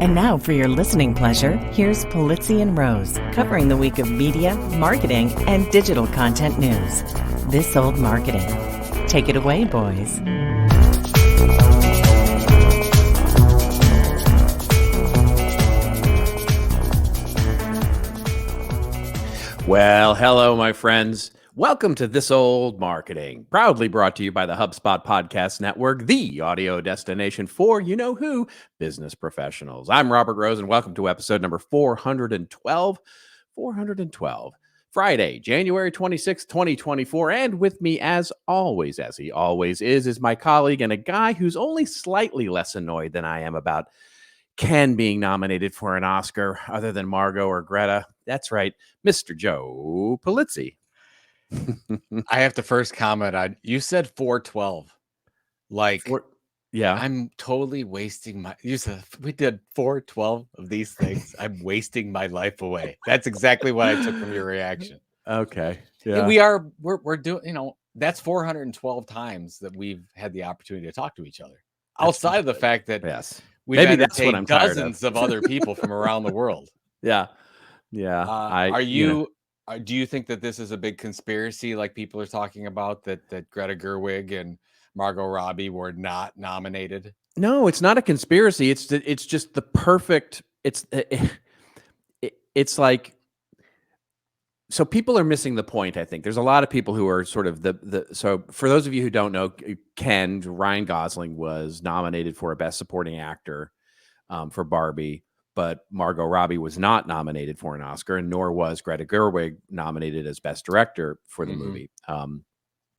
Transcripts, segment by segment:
And now for your listening pleasure, here's Polizzi and Rose, covering the week of media, marketing, and digital content news. This Old Marketing. Take it away, boys. Well, hello, my friends. Welcome to This Old Marketing, proudly brought to you by the HubSpot Podcast Network, the audio destination for you-know-who business professionals. I'm Robert Rose, and welcome to episode number 412. 412. Friday, January 26th, 2024. And with me, as always, as he always is my colleague and a guy who's only slightly less annoyed than I am about Ken being nominated for an Oscar other than Margot or Greta. That's right, Mr. Joe Polizzi. I have to first comment on, you said 412. Yeah. I'm totally wasting my, you said we did 412 of these things. I'm wasting my life away. That's exactly what I took from your reaction. Okay. Yeah. We're doing, that's 412 times that we've had the opportunity to talk to each other. Outside of the fact that yes. We've Maybe that's what entertained I'm tired dozens of other people from around the world. Yeah. Yeah. Do you think that this is a big conspiracy, like people are talking about, that Greta Gerwig and Margot Robbie were not nominated? No, it's not a conspiracy. It's just the perfect. It's like, so people are missing the point. I think there's a lot of people who are sort of so for those of you who don't know, Ryan Gosling was nominated for a Best Supporting Actor for Barbie, but Margot Robbie was not nominated for an Oscar, and nor was Greta Gerwig nominated as Best Director for the movie.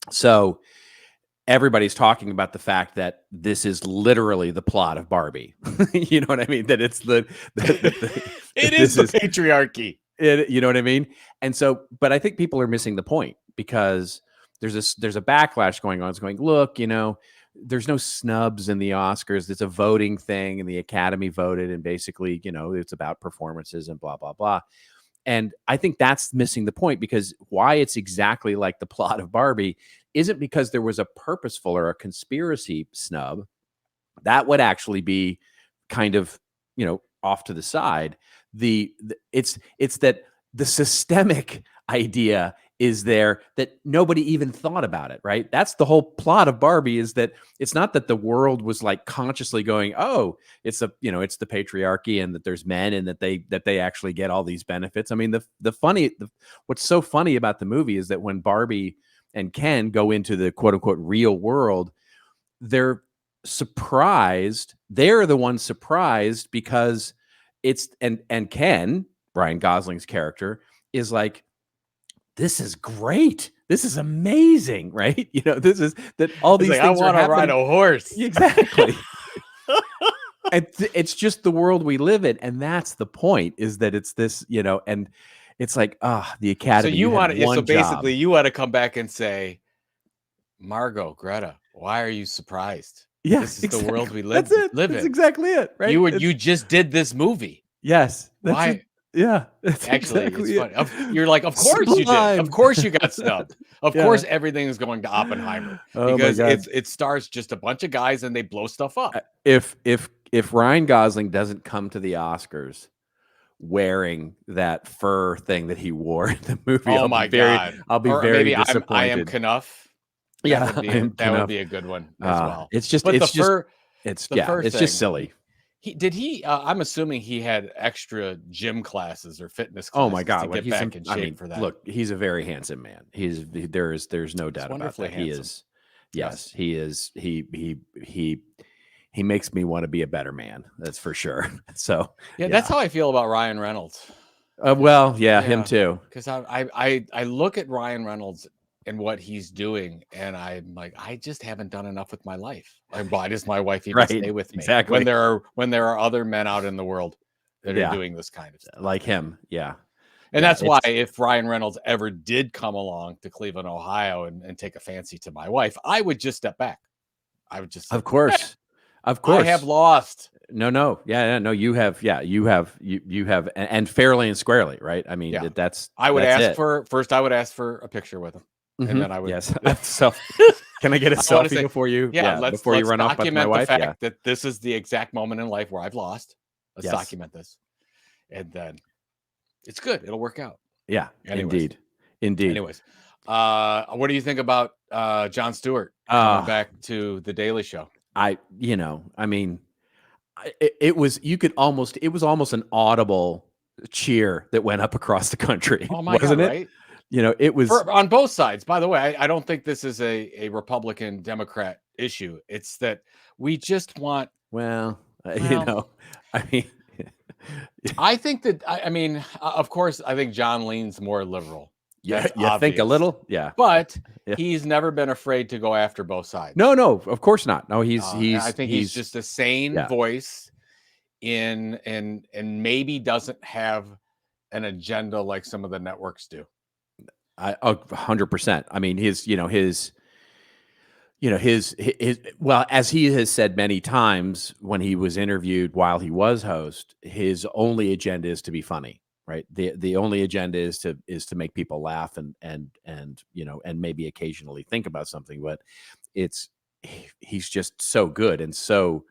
So everybody's talking about the fact that this is literally the plot of Barbie. You know what I mean? That it's the it is the patriarchy. You know what I mean? And so, but I think people are missing the point, because there's a backlash going on. It's going, look, there's no snubs in the Oscars. It's a voting thing, and the Academy voted, and basically, it's about performances and blah, blah, blah. And I think that's missing the point, because why it's exactly like the plot of Barbie isn't because there was a purposeful or a conspiracy snub. That would actually be kind of, off to the side. It's that the systemic idea is there that nobody even thought about it, right? That's the whole plot of Barbie, is that it's not that the world was like consciously going, oh, it's the patriarchy, and that there's men, and that they actually get all these benefits. I mean, what's so funny about the movie is that when Barbie and Ken go into the quote unquote real world, they're surprised. They're the ones surprised, because it's and Ken, Ryan Gosling's character, is like, this is great. This is amazing, right? This is that all these things I want to ride a horse. Exactly. And it's just the world we live in, and that's the point. Is that it's this, and it's like, the Academy. So you want to come back and say, Margot, Greta, why are you surprised? Yeah, this is the world we live in. That's exactly it, right? You just did this movie. Yes. Why? Yeah, that's actually exactly it's funny. You're like, of course you did. Of course you got snubbed. Of course everything is going to Oppenheimer, because it stars just a bunch of guys and they blow stuff up. If Ryan Gosling doesn't come to the Oscars wearing that fur thing that he wore in the movie, I'll be very disappointed. I am Knuff. That would be a good one as well. It's just just silly. I'm assuming he had extra gym classes or fitness classes. Oh my God, to get back in shape for that. Look, he's a very handsome man. There's no doubt about that. Handsome. He is. Yes, he is. He makes me want to be a better man. That's for sure. So that's how I feel about Ryan Reynolds. Him too. Because I look at Ryan Reynolds and what he's doing, and I'm like, I just haven't done enough with my life. Why does my wife even stay with me? Exactly. When there are other men out in the world that are doing this kind of stuff, like him. Yeah. And that's why if Ryan Reynolds ever did come along to Cleveland, Ohio, and take a fancy to my wife, I would just step back. I would just, of course, I have lost. No. Yeah. No, you have, and fairly and squarely, right? I mean, I would ask for a picture with him. Mm-hmm. And then I would. Yes. So, can I get a selfie before you? Before you run off with my wife. Document the fact that this is the exact moment in life where I've lost. Let's document this. And then it's good. It'll work out. Yeah, Anyways. Indeed. Anyways, what do you think about Jon Stewart coming back to The Daily Show? It was almost an audible cheer that went up across the country. Oh my wasn't God, it? right? It was on both sides. By the way, I don't think this is a Republican Democrat issue. It's that we just want. I think that of course, I think John leans more liberal. Yeah, you think a little, yeah, but he's never been afraid to go after both sides. No, of course not. No, he's. I think he's just a sane voice, and maybe doesn't have an agenda like some of the networks do. 100%. I mean, his well, as he has said many times when he was interviewed while he was host, his only agenda is to be funny. Right. The only agenda is to make people laugh and maybe occasionally think about something, but he's just so good and so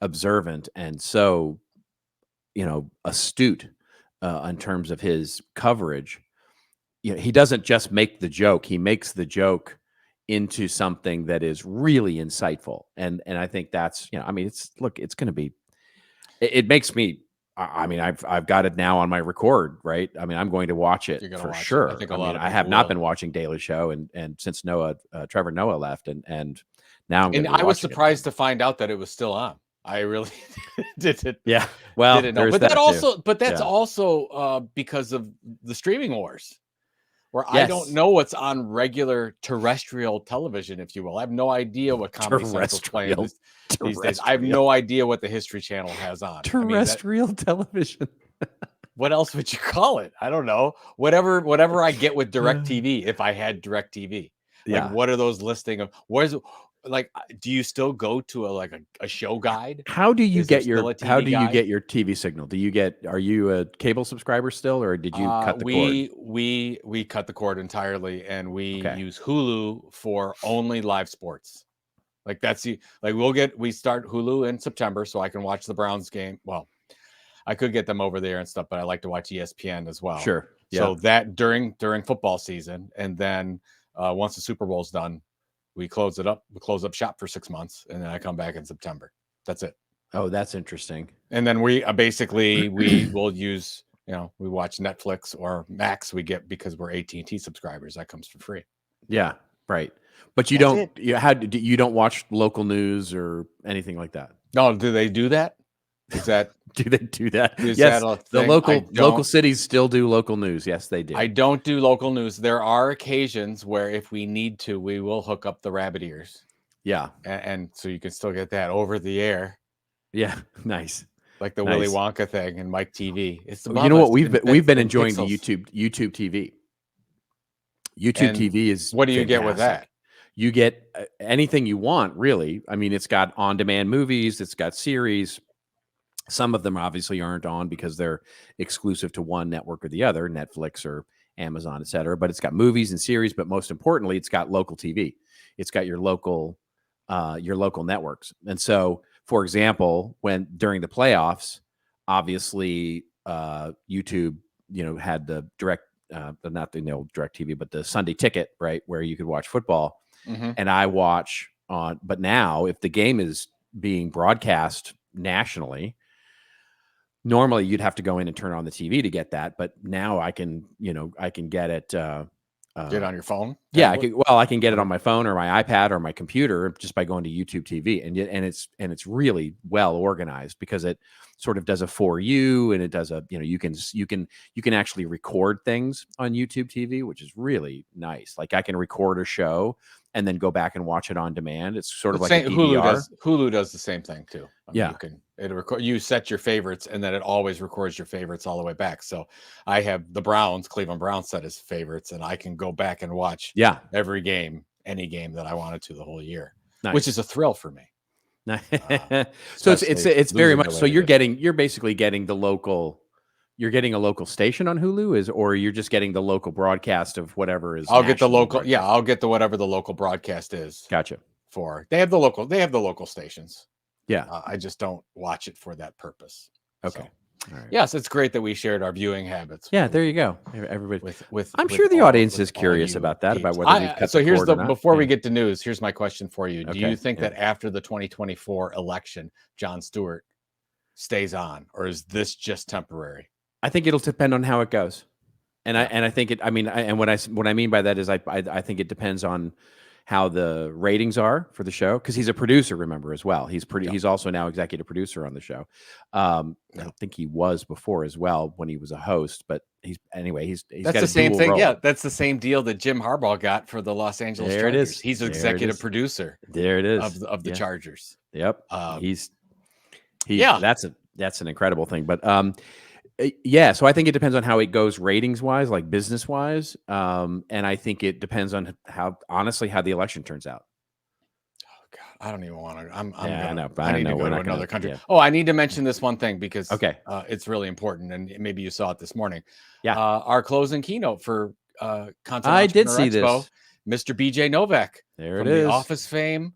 observant and so, astute in terms of his coverage. He doesn't just make the joke. He makes the joke into something that is really insightful. And I think that's, it's going to be, it makes me, I've got it now on my record, right? I'm going to watch it for sure. I think I have not been watching Daily Show and since Trevor Noah left and now I was surprised to find out that it was still on. I really didn't. Yeah. Well, didn't know. But that's also because of the streaming wars. Where I don't know what's on regular terrestrial television, if you will. I have no idea what Comedy Central's playing these days. I have no idea what the History Channel has on. Terrestrial television. What else would you call it? I don't know. Whatever I get with DirecTV, if I had DirecTV. Like, what are those listing of? Do you still go to a show guide? How do you get your TV signal? Are you a cable subscriber still, or did you cut the cord? We cut the cord entirely, and we use Hulu for only live sports. We start Hulu in September, so I can watch the Browns game. Well, I could get them over there and stuff, but I like to watch ESPN as well. Sure. Yeah. So that during football season, and then once the Super Bowl's done, we close it up. We close up shop for 6 months, and then I come back in September. That's it. Oh, that's interesting. And then we we will use, we watch Netflix or Max. We get because we're AT&T subscribers. That comes for free. Yeah, right. But you don't watch local news or anything like that. No, do they do that? Is that do they do that? Yes, that the local cities still do local news. Yes, they do. I don't do local news. There are occasions where if we need to, we will hook up the rabbit ears. Yeah, and so you can still get that over the air. Yeah, nice. Like the Willy Wonka thing and Mike TV. It's what we've been enjoying pixels. The YouTube TV. YouTube TV is what do you fantastic. Get with that? You get anything you want, really. It's got on-demand movies. It's got series. Some of them obviously aren't on because they're exclusive to one network or the other, Netflix or Amazon, et cetera. But it's got movies and series. But most importantly, it's got local TV. It's got your local networks. And so, for example, during the playoffs, obviously YouTube, had the not the old Direct TV, but the Sunday Ticket, right, where you could watch football. Mm-hmm. And I watch on. But now, if the game is being broadcast nationally, normally you'd have to go in and turn on the TV to get that, but now I can get it. Get it on your phone. Yeah, I can get it on my phone or my iPad or my computer just by going to YouTube TV, and it's really well organized because it sort of does a for you, and it does you can actually record things on YouTube TV, which is really nice. Like I can record a show and then go back and watch it on demand. It's sort of like a DVR. Hulu does the same thing too. You set your favorites, and then it always records your favorites all the way back. So I have the Cleveland Browns set as favorites, and I can go back and watch every game, any game that I wanted to the whole year, which is a thrill for me. So it's very much so you're basically getting the local. You're getting a local station on Hulu, or you're just getting the local broadcast of whatever is. I'll get the local. Yeah, I'll get whatever the local broadcast is. Gotcha. They have the local stations. Yeah. I just don't watch it for that purpose. Okay. So, all right. Yes, it's great that we shared our viewing habits. Yeah, there you go. Everybody. I'm sure the audience is curious about that, about whether we've cut so the here's cord the or not. before we get to news, here's my question for you. Do you Okay, think that after the 2024 election, Jon Stewart stays on, or is this just temporary? I think it'll depend on how it goes. And I think it. I mean, and what I mean by that is I think it depends on how the ratings are for the show, because he's a producer, remember, as well. He's also now executive producer on the show. I don't think he was before as well when he was a host, but he's that's got the same thing. role. Yeah, that's the same deal that Jim Harbaugh got for the Los Angeles Chargers. It is. He's executive producer. There it is of the Chargers. Yep. That's an incredible thing. But so I think it depends on how it goes ratings wise, like business wise. And I think it depends on how the election turns out. Oh God, I don't even want to. I need to go to another country. Yeah. Oh, I need to mention this one thing because it's really important, and maybe you saw it this morning. Yeah. Our closing keynote for Content I did see Expo, this. Mr. BJ Novak. There from it is. The Office fame,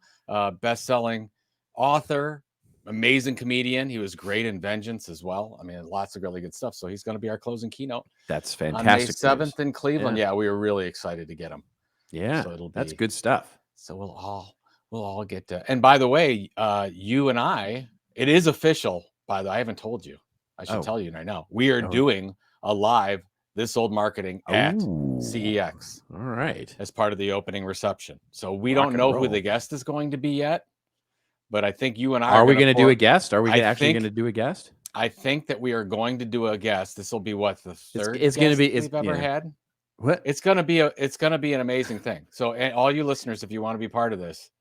best-selling author, amazing comedian. He was great in Vengeance as well. I mean, lots of really good stuff. So he's going to be our closing keynote. That's fantastic. On May 7th in Cleveland. Yeah, we were really excited to get him. Yeah, so that's good stuff. So we'll all get to. And by the way, you and I, it is official. By the way, I haven't told you. I should tell you right now. We are doing a live This Old Marketing at CEX. All right. As part of the opening reception. So we don't know who the guest is going to be yet. But I think you and I are we going to do a guest? Are we actually going to do a guest? I think that we are going to do a guest. This will be what, the third it's going to be we've ever had. What? It's going to be an amazing thing. So all you listeners, if you want to be part of this,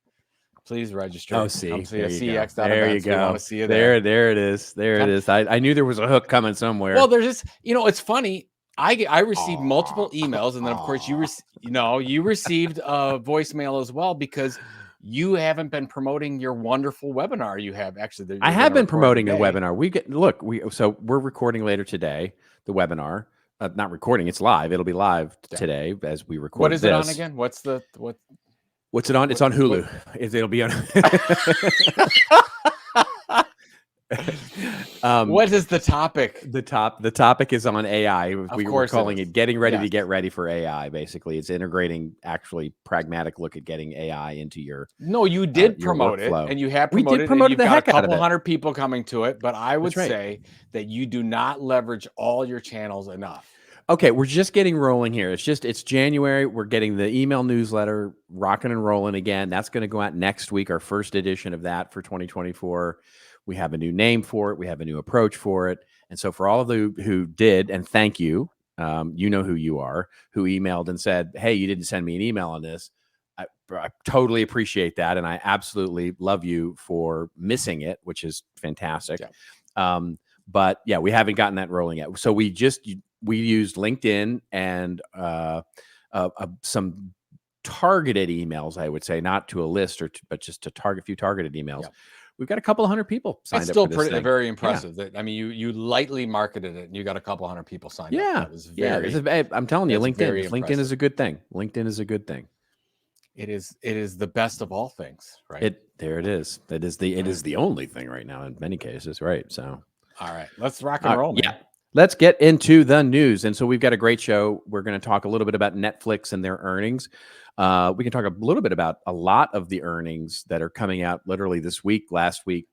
please register. Oh, see, come see us, CEX. There you go. We want to see you there. There it is. There it is. I knew there was a hook coming somewhere. Well, there's just, it's funny. I received multiple emails, and then of course you received a voicemail as well, because you haven't been promoting your wonderful webinar. You have actually. I have been promoting the webinar. We're recording later today. The webinar, not recording. It's live. It'll be live today as we record. What is it on again? What's it on? It's on Hulu. It'll be on. What is the topic? The topic is on AI. We're calling it "Getting Ready to Get Ready for AI." Basically, it's integrating actually pragmatic look at getting AI into your. No, you did promote it, and you have promoted. We did promote it. The heck out of it. A couple hundred people coming to it, but I would say that you do not leverage all your channels enough. Okay, we're just getting rolling here. It's January. We're getting the email newsletter rocking and rolling again. That's going to go out next week. Our first edition of that for 2024. We have a new name for it. We have a new approach for it. And so for all of you who did, and thank you, you know who you are, who emailed and said, hey, you didn't send me an email on this. I totally appreciate that. And I absolutely love you for missing it, which is fantastic. Yeah. But yeah, we haven't gotten that rolling yet. So we used LinkedIn and some targeted emails, I would say, not to a list but just to target a few targeted emails. Yeah. We've got a couple hundred people signed up. It's still very impressive. Yeah. I mean, you lightly marketed it, and you got a couple hundred people signed up. That was I'm telling you, LinkedIn is a good thing. LinkedIn is a good thing. It is the best of all things, right? There it is. It is the only thing right now in many cases, right? So, all right, let's rock and roll. Yeah. Let's get into the news. And so we've got a great show. We're going to talk a little bit about Netflix and their earnings. We can talk a little bit about a lot of the earnings that are coming out literally this week, last week.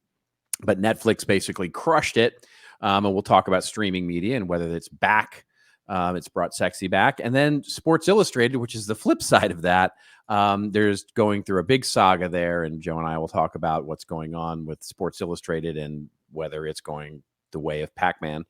But Netflix basically crushed it. And we'll talk about streaming media and whether it's back. It's brought sexy back. And then Sports Illustrated, which is the flip side of that. There's going through a big saga there. And Joe and I will talk about what's going on with Sports Illustrated and whether it's going the way of Pac-Man.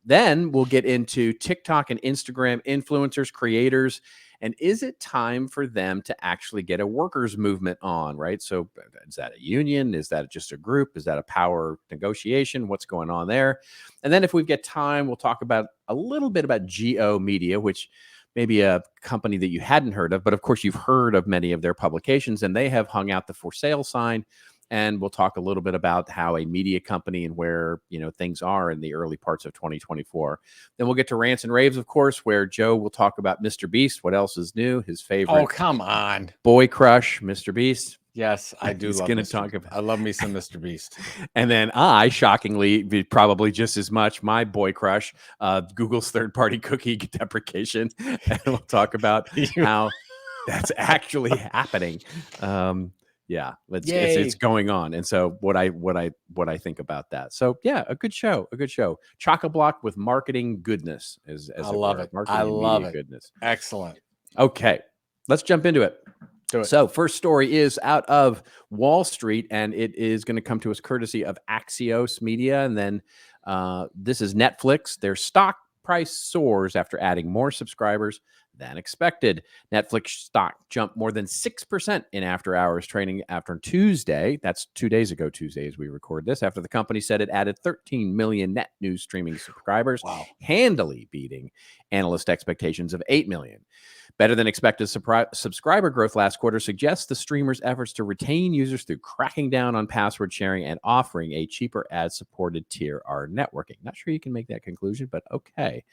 Then we'll get into TikTok and Instagram influencers, creators, and is it time for them to actually get a workers movement on, right? So is that a union? Is that just a group? Is that a power negotiation? What's going on there? And then if we get time, we'll talk about a little bit about Go Media, which may be a company that you hadn't heard of, but of course you've heard of many of their publications, and they have hung out the for sale sign. and we'll talk a little bit about how a media company and where, things are in the early parts of 2024. Then we'll get to Rants and Raves, of course, where Joe will talk about MrBeast. What else is new? His favorite. Oh, come on. Boy crush, MrBeast. Yes, I do love I love me some MrBeast. And then I, shockingly, probably just as much, my boy crush, Google's third-party cookie deprecation. And we'll talk about how that's actually happening. It's going on. And so what I think about that. So yeah, a good show. Chock-a-block with marketing goodness. I love it. Marketing I love it. Goodness. Excellent. Okay, let's jump into it. So first story is out of Wall Street, and it is going to come to us courtesy of Axios Media. And then this is Netflix. Their stock price soars after adding more subscribers than expected. Netflix stock jumped more than 6% in after-hours trading after Tuesday. That's 2 days ago, Tuesday, as we record this, after the company said it added 13 million net new streaming subscribers, handily beating analyst expectations of 8 million. Better than expected subscriber growth last quarter suggests the streamer's efforts to retain users through cracking down on password sharing and offering a cheaper ad-supported tier are networking. Not sure you can make that conclusion, but okay.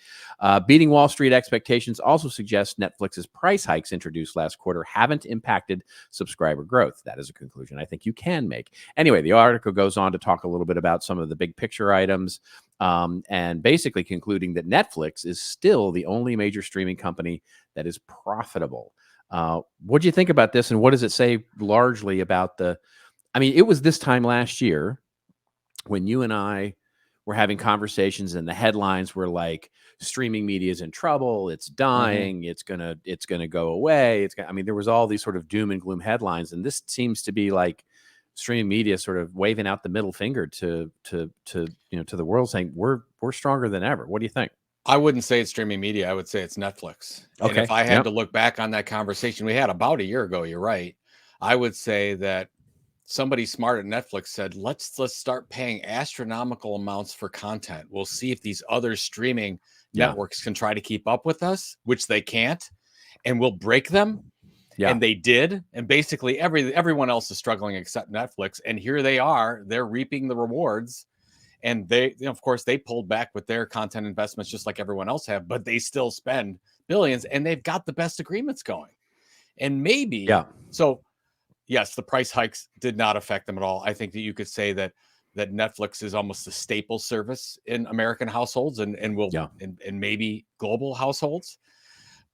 Beating Wall Street expectations also suggests Netflix's price hikes introduced last quarter haven't impacted subscriber growth. That is a conclusion I think you can make. Anyway, the article goes on to talk a little bit about some of the big picture items, and basically concluding that Netflix is still the only major streaming company that is profitable. What do you think about this, and what does it say largely about it was this time last year when you and I were having conversations and the headlines were like, streaming media is in trouble, it's dying, it's gonna go away. There was all these sort of doom and gloom headlines, and this seems to be like streaming media sort of waving out the middle finger to the world, saying we're stronger than ever. What do you think? I wouldn't say it's streaming media. I would say it's Netflix. Okay. And if I had to look back on that conversation we had about a year ago, you're right. I would say that somebody smart at Netflix said, let's start paying astronomical amounts for content. We'll see if these other streaming networks can try to keep up with us, which they can't, and we'll break them. Yeah. And they did. And basically everyone else is struggling except Netflix. And here they are, they're reaping the rewards. And they, of course, they pulled back with their content investments just like everyone else have, but they still spend billions and they've got the best agreements going. And maybe, so yes, the price hikes did not affect them at all. I think that you could say that Netflix is almost a staple service in American households and maybe global households.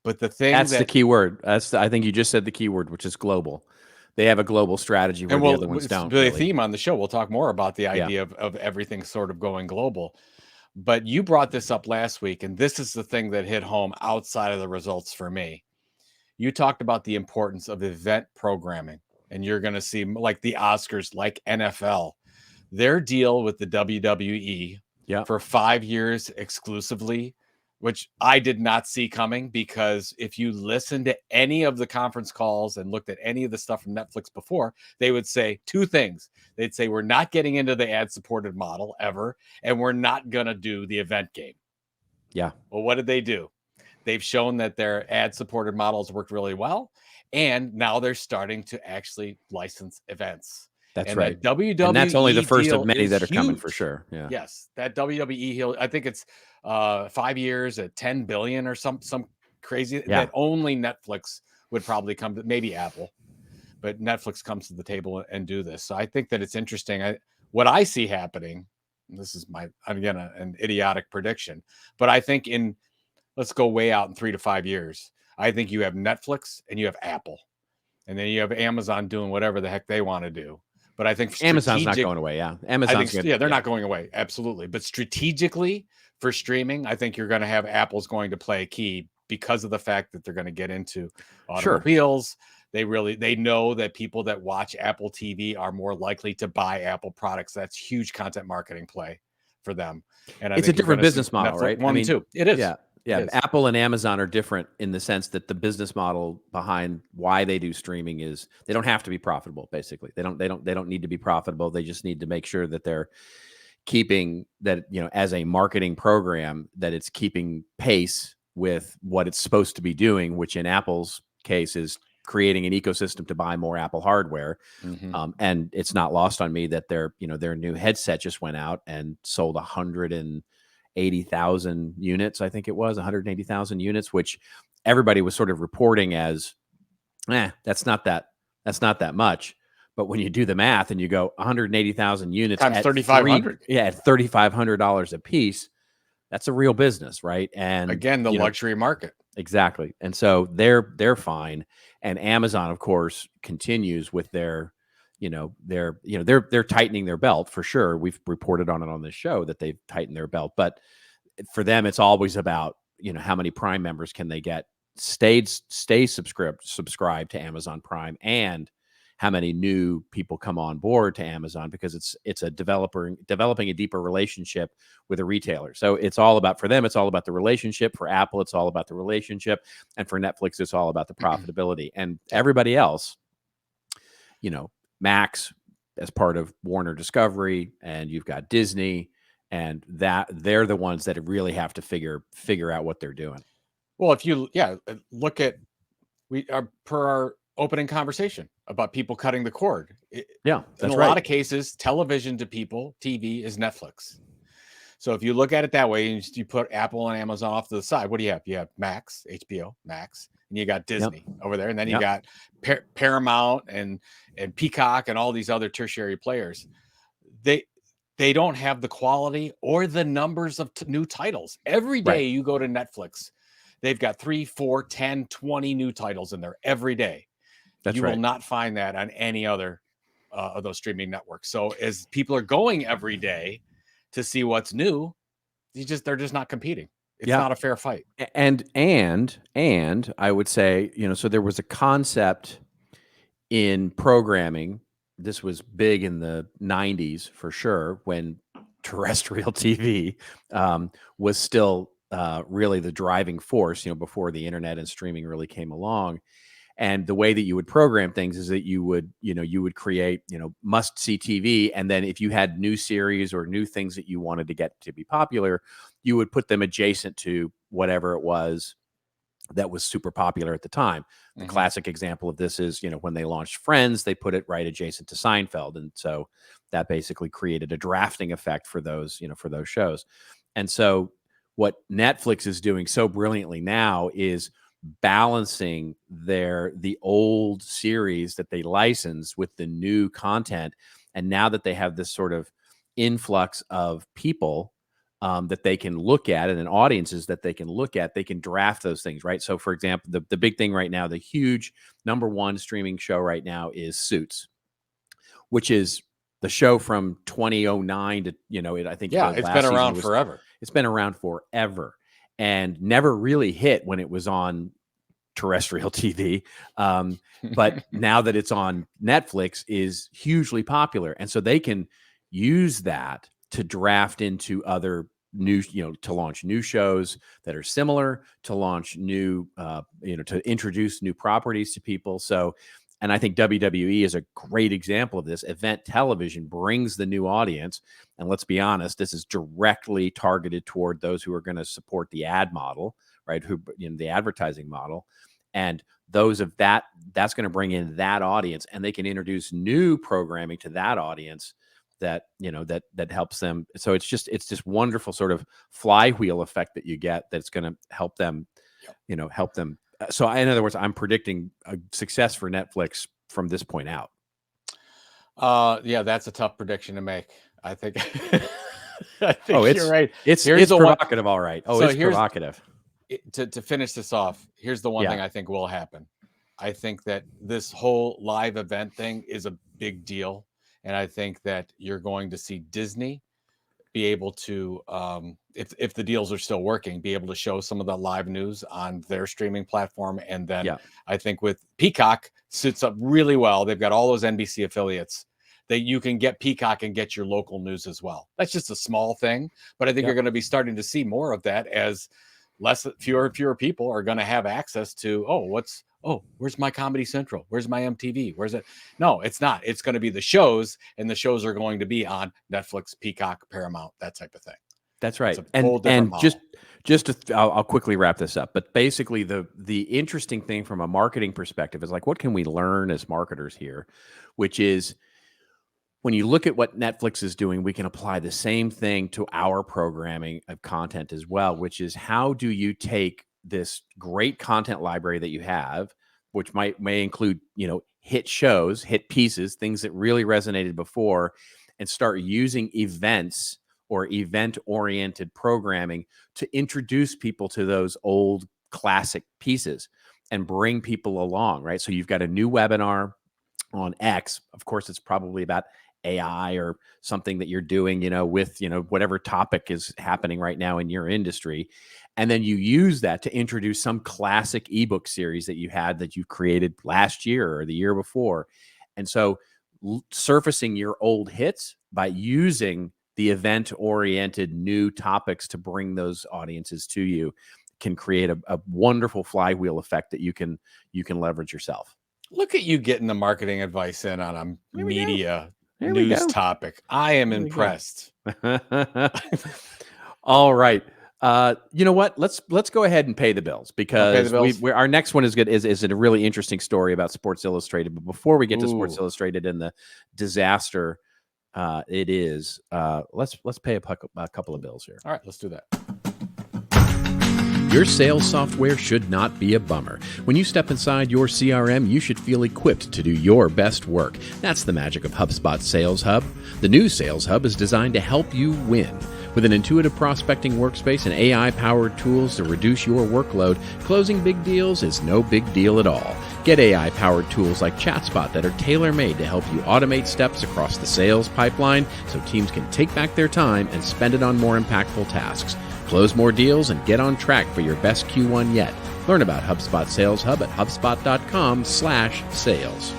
But the thing that's the key word. I think you just said the key word, which is global. They have a global strategy where the other ones don't. The theme on the show, we'll talk more about the idea of everything sort of going global. But you brought this up last week, and this is the thing that hit home outside of the results for me. You talked about the importance of event programming, and you're going to see like the Oscars, like NFL, their deal with the WWE for 5 years exclusively, which I did not see coming, because if you listen to any of the conference calls and looked at any of the stuff from Netflix before, they would say two things. They'd say, we're not getting into the ad-supported model ever, and we're not going to do the event game. Yeah. Well, what did they do? They've shown that their ad-supported models worked really well, and now they're starting to actually license events. That's right. That WWE and that's only the first of many that are coming for sure. Yeah. Yes. That WWE deal, I think it's 5 years at 10 billion or some crazy that only Netflix would probably come to, maybe Apple, but Netflix comes to the table and do this. So I think that it's interesting. What I see happening, this is an idiotic prediction, but I think let's go way out in 3 to 5 years. I think you have Netflix and you have Apple, and then you have Amazon doing whatever the heck they want to do. But I think Amazon's not going away. Yeah. Amazon's they're not going away. Absolutely. But strategically for streaming, I think you're going to have Apple's going to play a key because of the fact that they're going to get into automobiles. Sure. They know that people that watch Apple TV are more likely to buy Apple products. That's huge content marketing play for them. And it's a different business model, right? Too. It is. Yeah. Yeah, Apple and Amazon are different in the sense that the business model behind why they do streaming is they don't have to be profitable. Basically, they don't need to be profitable. They just need to make sure that they're keeping that, as a marketing program, that it's keeping pace with what it's supposed to be doing, which in Apple's case is creating an ecosystem to buy more Apple hardware. And it's not lost on me that their new headset just went out and sold 180,000 units. I think it was 180,000 units, which everybody was sort of reporting as, that's not that much. But when you do the math and you go 180,000 units times 3,500, at $3,500 a piece, that's a real business, right? And again, the luxury market. Exactly. And so they're fine. And Amazon, of course, continues with they're tightening their belt for sure. We've reported on it on this show that they've tightened their belt. But for them, it's always about, how many Prime members can they get stay subscribed to Amazon Prime, and how many new people come on board to Amazon, because it's developing a deeper relationship with a retailer. So it's all about, for them, it's all about the relationship. For Apple, it's all about the relationship. And for Netflix, it's all about the profitability. And everybody else, Max as part of Warner Discovery, and you've got Disney, and that they're the ones that really have to figure out what they're doing. Well, if you look at per our opening conversation about people cutting the cord. That's in a lot of cases, television to people, TV is Netflix. So if you look at it that way, and you put Apple and Amazon off to the side, what do you have? You have Max, HBO Max, and you got Disney over there, and then you got Paramount and Peacock and all these other tertiary players. They don't have the quality or the numbers of new titles. Every day you go to Netflix, they've got 3, 4, 10, 20 new titles in there every day. You will not find that on any other of those streaming networks. So as people are going every day to see what's new, they're just not competing. It's not a fair fight. And I would say, so there was a concept in programming. This was big in the 90s for sure, when terrestrial TV was still really the driving force, before the internet and streaming really came along. And the way that you would program things is that you would create, must-see TV. And then if you had new series or new things that you wanted to get to be popular, you would put them adjacent to whatever it was that was super popular at the time. The classic example of this is, when they launched Friends, they put it right adjacent to Seinfeld. And so that basically created a drafting effect for those, for those shows. And so what Netflix is doing so brilliantly now is balancing the old series that they license with the new content. And now that they have this sort of influx of people that they can look at, and then audiences that they can look at, they can draft those things, right? So for example, the big thing right now, the huge #1 streaming show right now is Suits, which is the show from 2009 to, I think it's been around forever. It's been around forever. And never really hit when it was on terrestrial TV. But now that it's on Netflix, is hugely popular. And so they can use that to draft into other new, to launch new shows that are similar, to launch new, to introduce new properties to people. So, and I think WWE is a great example of this. Event television brings the new audience. And let's be honest, this is directly targeted toward those who are going to support the ad model, right? The advertising model. And those of that's going to bring in that audience, and they can introduce new programming to that audience that, that helps them. So it's just wonderful sort of flywheel effect that you get, that's going to help them, help them. So in other words, I'm predicting a success for Netflix from this point out. That's a tough prediction to make. I think you're right. It's provocative, all right. Oh, so it's provocative. To finish this off, here's the one thing I think will happen. I think that this whole live event thing is a big deal. And I think that you're going to see Disney be able to, if the deals are still working, be able to show some of the live news on their streaming platform. And then I think with Peacock, sits up really well. They've got all those NBC affiliates that you can get Peacock and get your local news as well. That's just a small thing, but I think you're going to be starting to see more of that as fewer people are going to have access to, where's my Comedy Central? Where's my MTV? Where's it? No, it's not. It's going to be the shows, and the shows are going to be on Netflix, Peacock, Paramount, that type of thing. That's right. It's a whole different model. I'll quickly wrap this up. But basically, the interesting thing from a marketing perspective is like, what can we learn as marketers here? Which is, when you look at what Netflix is doing, we can apply the same thing to our programming of content as well, which is, how do you take this great content library that you have, which may include, hit shows, hit pieces, things that really resonated before, and start using events or event-oriented programming to introduce people to those old classic pieces and bring people along, right? So you've got a new webinar on X. Of course, it's probably about AI or something that you're doing, with, whatever topic is happening right now in your industry. And then you use that to introduce some classic ebook series that you had that you created last year or the year before. And so surfacing your old hits by using the event-oriented new topics to bring those audiences to you can create a wonderful flywheel effect that you can leverage yourself. Look at you getting the marketing advice in on a media news topic. I am impressed. All right. You know what? Let's go ahead and pay the bills, because our next one is good. Is a really interesting story about Sports Illustrated. But before we get to Sports Illustrated and the disaster it is, let's pay a couple of bills here. All right, let's do that. Your sales software should not be a bummer. When you step inside your CRM, you should feel equipped to do your best work. That's the magic of HubSpot Sales Hub. The new Sales Hub is designed to help you win. With an intuitive prospecting workspace and AI-powered tools to reduce your workload, closing big deals is no big deal at all. Get AI-powered tools like ChatSpot that are tailor-made to help you automate steps across the sales pipeline so teams can take back their time and spend it on more impactful tasks. Close more deals and get on track for your best Q1 yet. Learn about HubSpot Sales Hub at HubSpot.com/sales.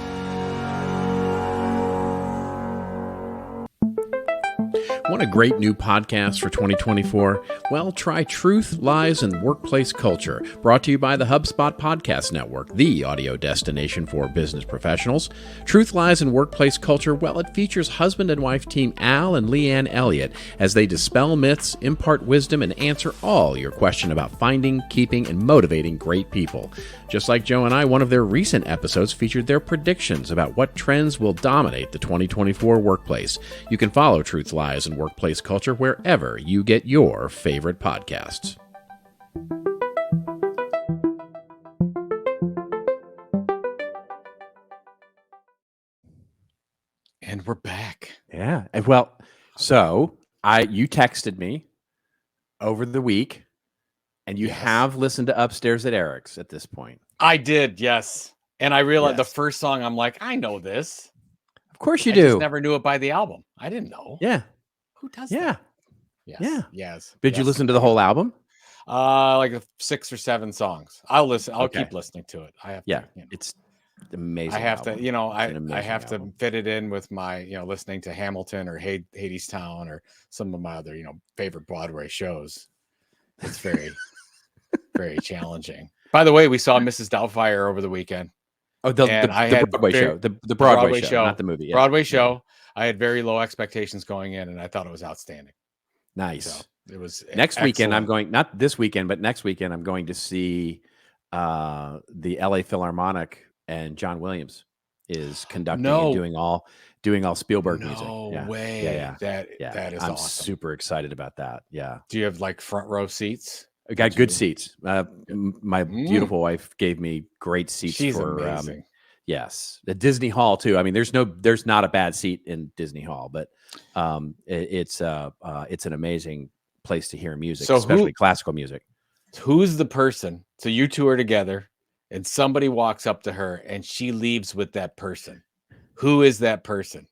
Want a great new podcast for 2024? Well, try Truth, Lies, and Workplace Culture, brought to you by the HubSpot Podcast Network, the audio destination for business professionals. Truth, Lies, and Workplace Culture, well, it features husband and wife team Al and Leanne Elliott as they dispel myths, impart wisdom, and answer all your questions about finding, keeping, and motivating great people. Just like Joe and I, one of their recent episodes featured their predictions about what trends will dominate the 2024 workplace. You can follow Truth, Lies, and Workplace Culture wherever you get your favorite podcasts. And we're back. Yeah. And well, so you texted me over the week, and you have listened to Upstairs at Eric's at this point. I did, yes. And I realized the first song, I'm like, I know this. Of course you do. I just never knew it by the album. I didn't know. Yeah. Who does that? Yes. Yeah. Yes. Did you listen to the whole album? Like 6 or 7 songs. I'll listen. I'll keep listening to it. I have to, it's amazing. I have album. to, I have to fit it in with my, listening to Hamilton or Hadestown or some of my other, favorite Broadway shows. It's very, very challenging. By the way, we saw Mrs. Doubtfire over the weekend. Oh, the Broadway show. The Broadway show, not the movie. Yeah. Broadway show. I had very low expectations going in, and I thought it was outstanding. Nice. So it was next weekend. I'm going, not this weekend, but next weekend I'm going to see the LA Philharmonic, and John Williams is conducting and doing all Spielberg music. No way. Yeah. That is I'm awesome. super excited about that. Yeah. Do you have like front row seats? I got good seats. My beautiful wife gave me great seats. She's amazing. Yes, the Disney Hall too. I mean, there's not a bad seat in Disney Hall, but it's an amazing place to hear music, especially classical music. Who's the person? So you two are together, and somebody walks up to her, and she leaves with that person. Who is that person?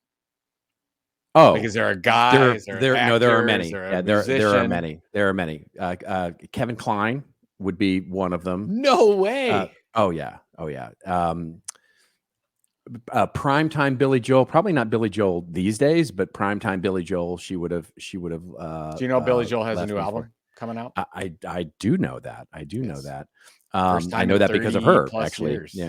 Oh, because there are guys. There are many. There are many. Kevin Kline would be one of them. No way. Oh yeah. Primetime Billy Joel, probably not Billy Joel these days, but primetime Billy Joel, she would have. Do you know Billy Joel has a new album coming out? I do know that. I do know that. I know that because of her, actually. Years.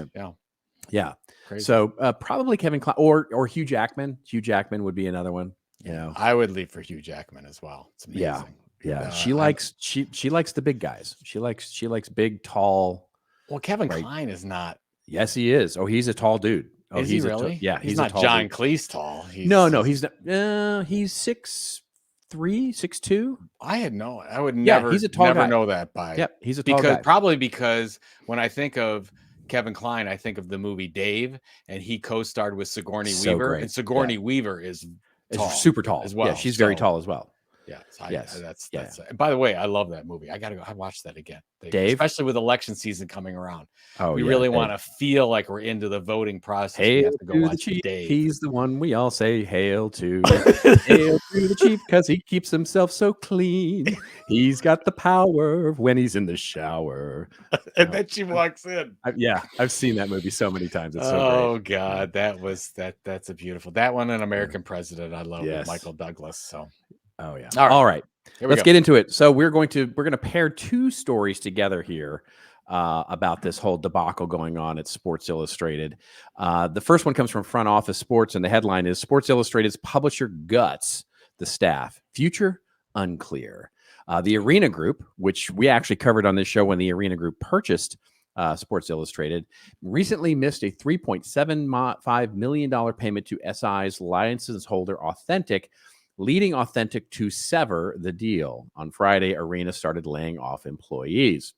Yeah. Crazy. So probably Kevin Kline or Hugh Jackman. Hugh Jackman would be another one. I would leave for Hugh Jackman as well. It's amazing. Yeah, she likes the big guys. She likes big, tall. Well, Kevin Kline is not. Yes, he is. Oh, he's a tall dude. Oh, is he really? Yeah, he's not a tall John Cleese tall. No, he's not. He's 6'3", 6'2". I would never. He's a tall guy. Know that by. Yep, he's a tall guy. Probably because when I think of Kevin Kline, I think of the movie Dave, and he co-starred with Sigourney Weaver, great. and Sigourney Weaver is super tall as well. Yeah, she's very tall as well. Yeah, that's. By the way, I love that movie. I watch that again, Dave, especially with election season coming around. Oh, we really want to feel like we're into the voting process. Hail we have to go watch the chief. Dave. He's the one we all say hail to. Hail to the chief because he keeps himself so clean. He's got the power when he's in the shower. And then she walks in. I've seen that movie so many times. It's so great. Oh God, that's a beautiful. That one, An American President, I love with Michael Douglas. So. Oh yeah. All right. Let's get into it. So we're going to pair two stories together here about this whole debacle going on at Sports Illustrated. The first one comes from Front Office Sports, and the headline is Sports Illustrated's publisher guts the staff. Future unclear. The Arena Group, which we actually covered on this show when the Arena Group purchased Sports Illustrated, recently missed a $3.75 million payment to SI's license holder Authentic, leading Authentic to sever the deal. On Friday, Arena started laying off employees.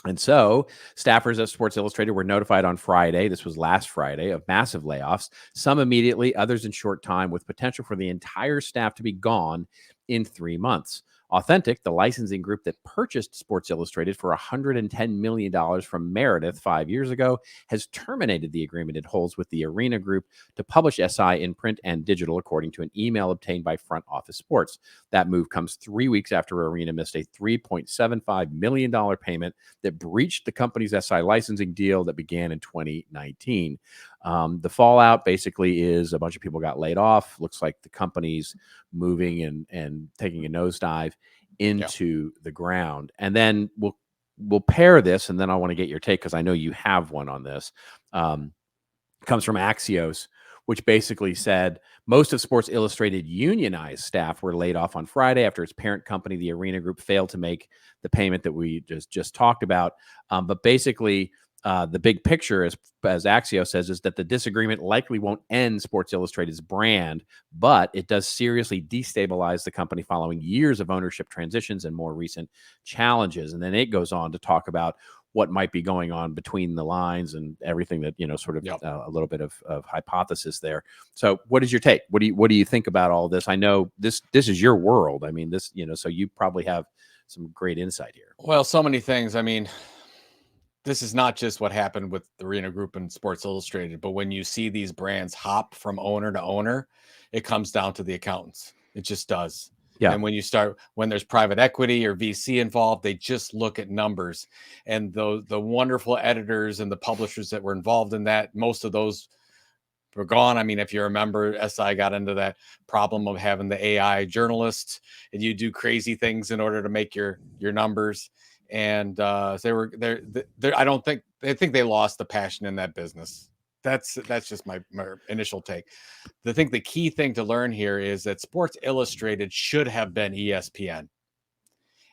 And so staffers at Sports Illustrated were notified on Friday, this was last Friday, of massive layoffs, some immediately, others in short time, with potential for the entire staff to be gone in 3 months. Authentic, the licensing group that purchased Sports Illustrated for $110 million from Meredith 5 years ago, has terminated the agreement it holds with the Arena Group to publish SI in print and digital, according to an email obtained by Front Office Sports. That move comes 3 weeks after Arena missed a $3.75 million payment that breached the company's SI licensing deal that began in 2019. The fallout basically is a bunch of people got laid off. Looks like the company's moving and taking a nosedive into the ground. And then we'll pair this, and then I want to get your take because I know you have one on this. Comes from Axios, which basically said most of Sports Illustrated unionized staff were laid off on Friday after its parent company, the Arena Group, failed to make the payment that we just talked about. But basically, the big picture, as Axios says, is that the disagreement likely won't end Sports Illustrated's brand, but it does seriously destabilize the company following years of ownership transitions and more recent challenges. And then it goes on to talk about what might be going on between the lines and everything that, sort of a little bit of hypothesis there. So what is your take? What do you think about all this? I know this is your world. I mean, this, so you probably have some great insight here. Well, so many things. I mean, this is not just what happened with the Arena Group and Sports Illustrated, but when you see these brands hop from owner to owner, it comes down to the accountants. It just does. Yeah. And when there's private equity or VC involved, they just look at numbers. And the wonderful editors and the publishers that were involved in that, most of those were gone. I mean, if you remember, SI got into that problem of having the AI journalists, and you do crazy things in order to make your numbers. And they were there. I think they lost the passion in that business. That's just my initial take. I think the key thing to learn here is that Sports Illustrated should have been ESPN,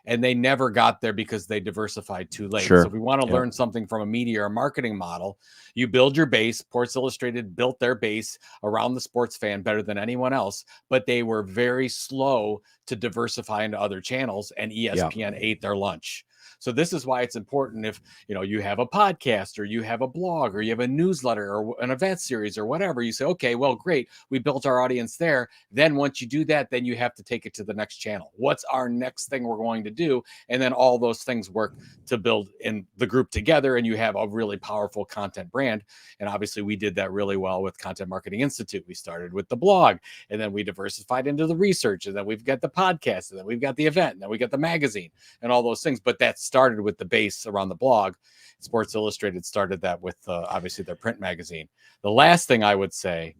and they never got there because they diversified too late. Sure. So if we want to learn something from a media or marketing model, you build your base. Sports Illustrated built their base around the sports fan better than anyone else, but they were very slow to diversify into other channels, and ESPN ate their lunch. So this is why it's important if, you have a podcast or you have a blog or you have a newsletter or an event series or whatever, you say, okay, well, great. We built our audience there. Then once you do that, then you have to take it to the next channel. What's our next thing we're going to do? And then all those things work to build in the group together, and you have a really powerful content brand. And obviously we did that really well with Content Marketing Institute. We started with the blog, and then we diversified into the research, and then we've got the podcast, and then we've got the event, and then we got the magazine and all those things. But that's started with the base around the blog. Sports Illustrated started that with obviously their print magazine. The last thing I would say,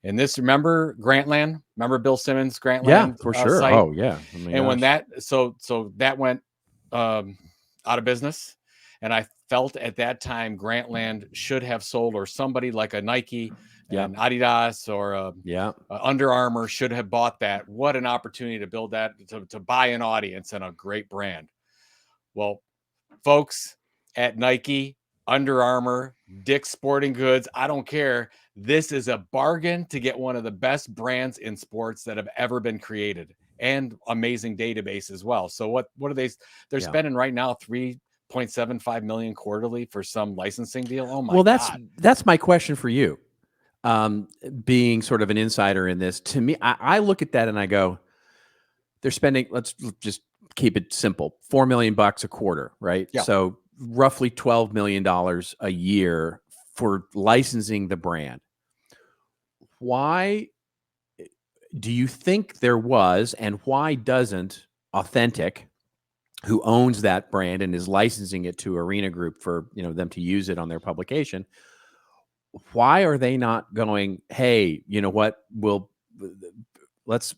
and this, remember Grantland? Remember Bill Simmons' Grantland? Yeah, for sure. Site? Oh yeah. And when that, so that went out of business, and I felt at that time Grantland should have sold, or somebody like a Nike and Adidas or Under Armour should have bought that. What an opportunity to build that, to buy an audience and a great brand. Well, folks at Nike, Under Armour, Dick's Sporting Goods, I don't care. This is a bargain to get one of the best brands in sports that have ever been created, and amazing database as well. So what are they're spending right now? $3.75 million quarterly for some licensing deal. Oh my God. That's my question for you. Being sort of an insider in this, to me, I look at that and I go, they're spending, let's just keep it simple, $4 million a quarter, right? Yeah. So roughly $12 million a year for licensing the brand. Why do you think there was, and why doesn't Authentic, who owns that brand and is licensing it to Arena Group for them to use it on their publication, why are they not going, hey, you know what, let's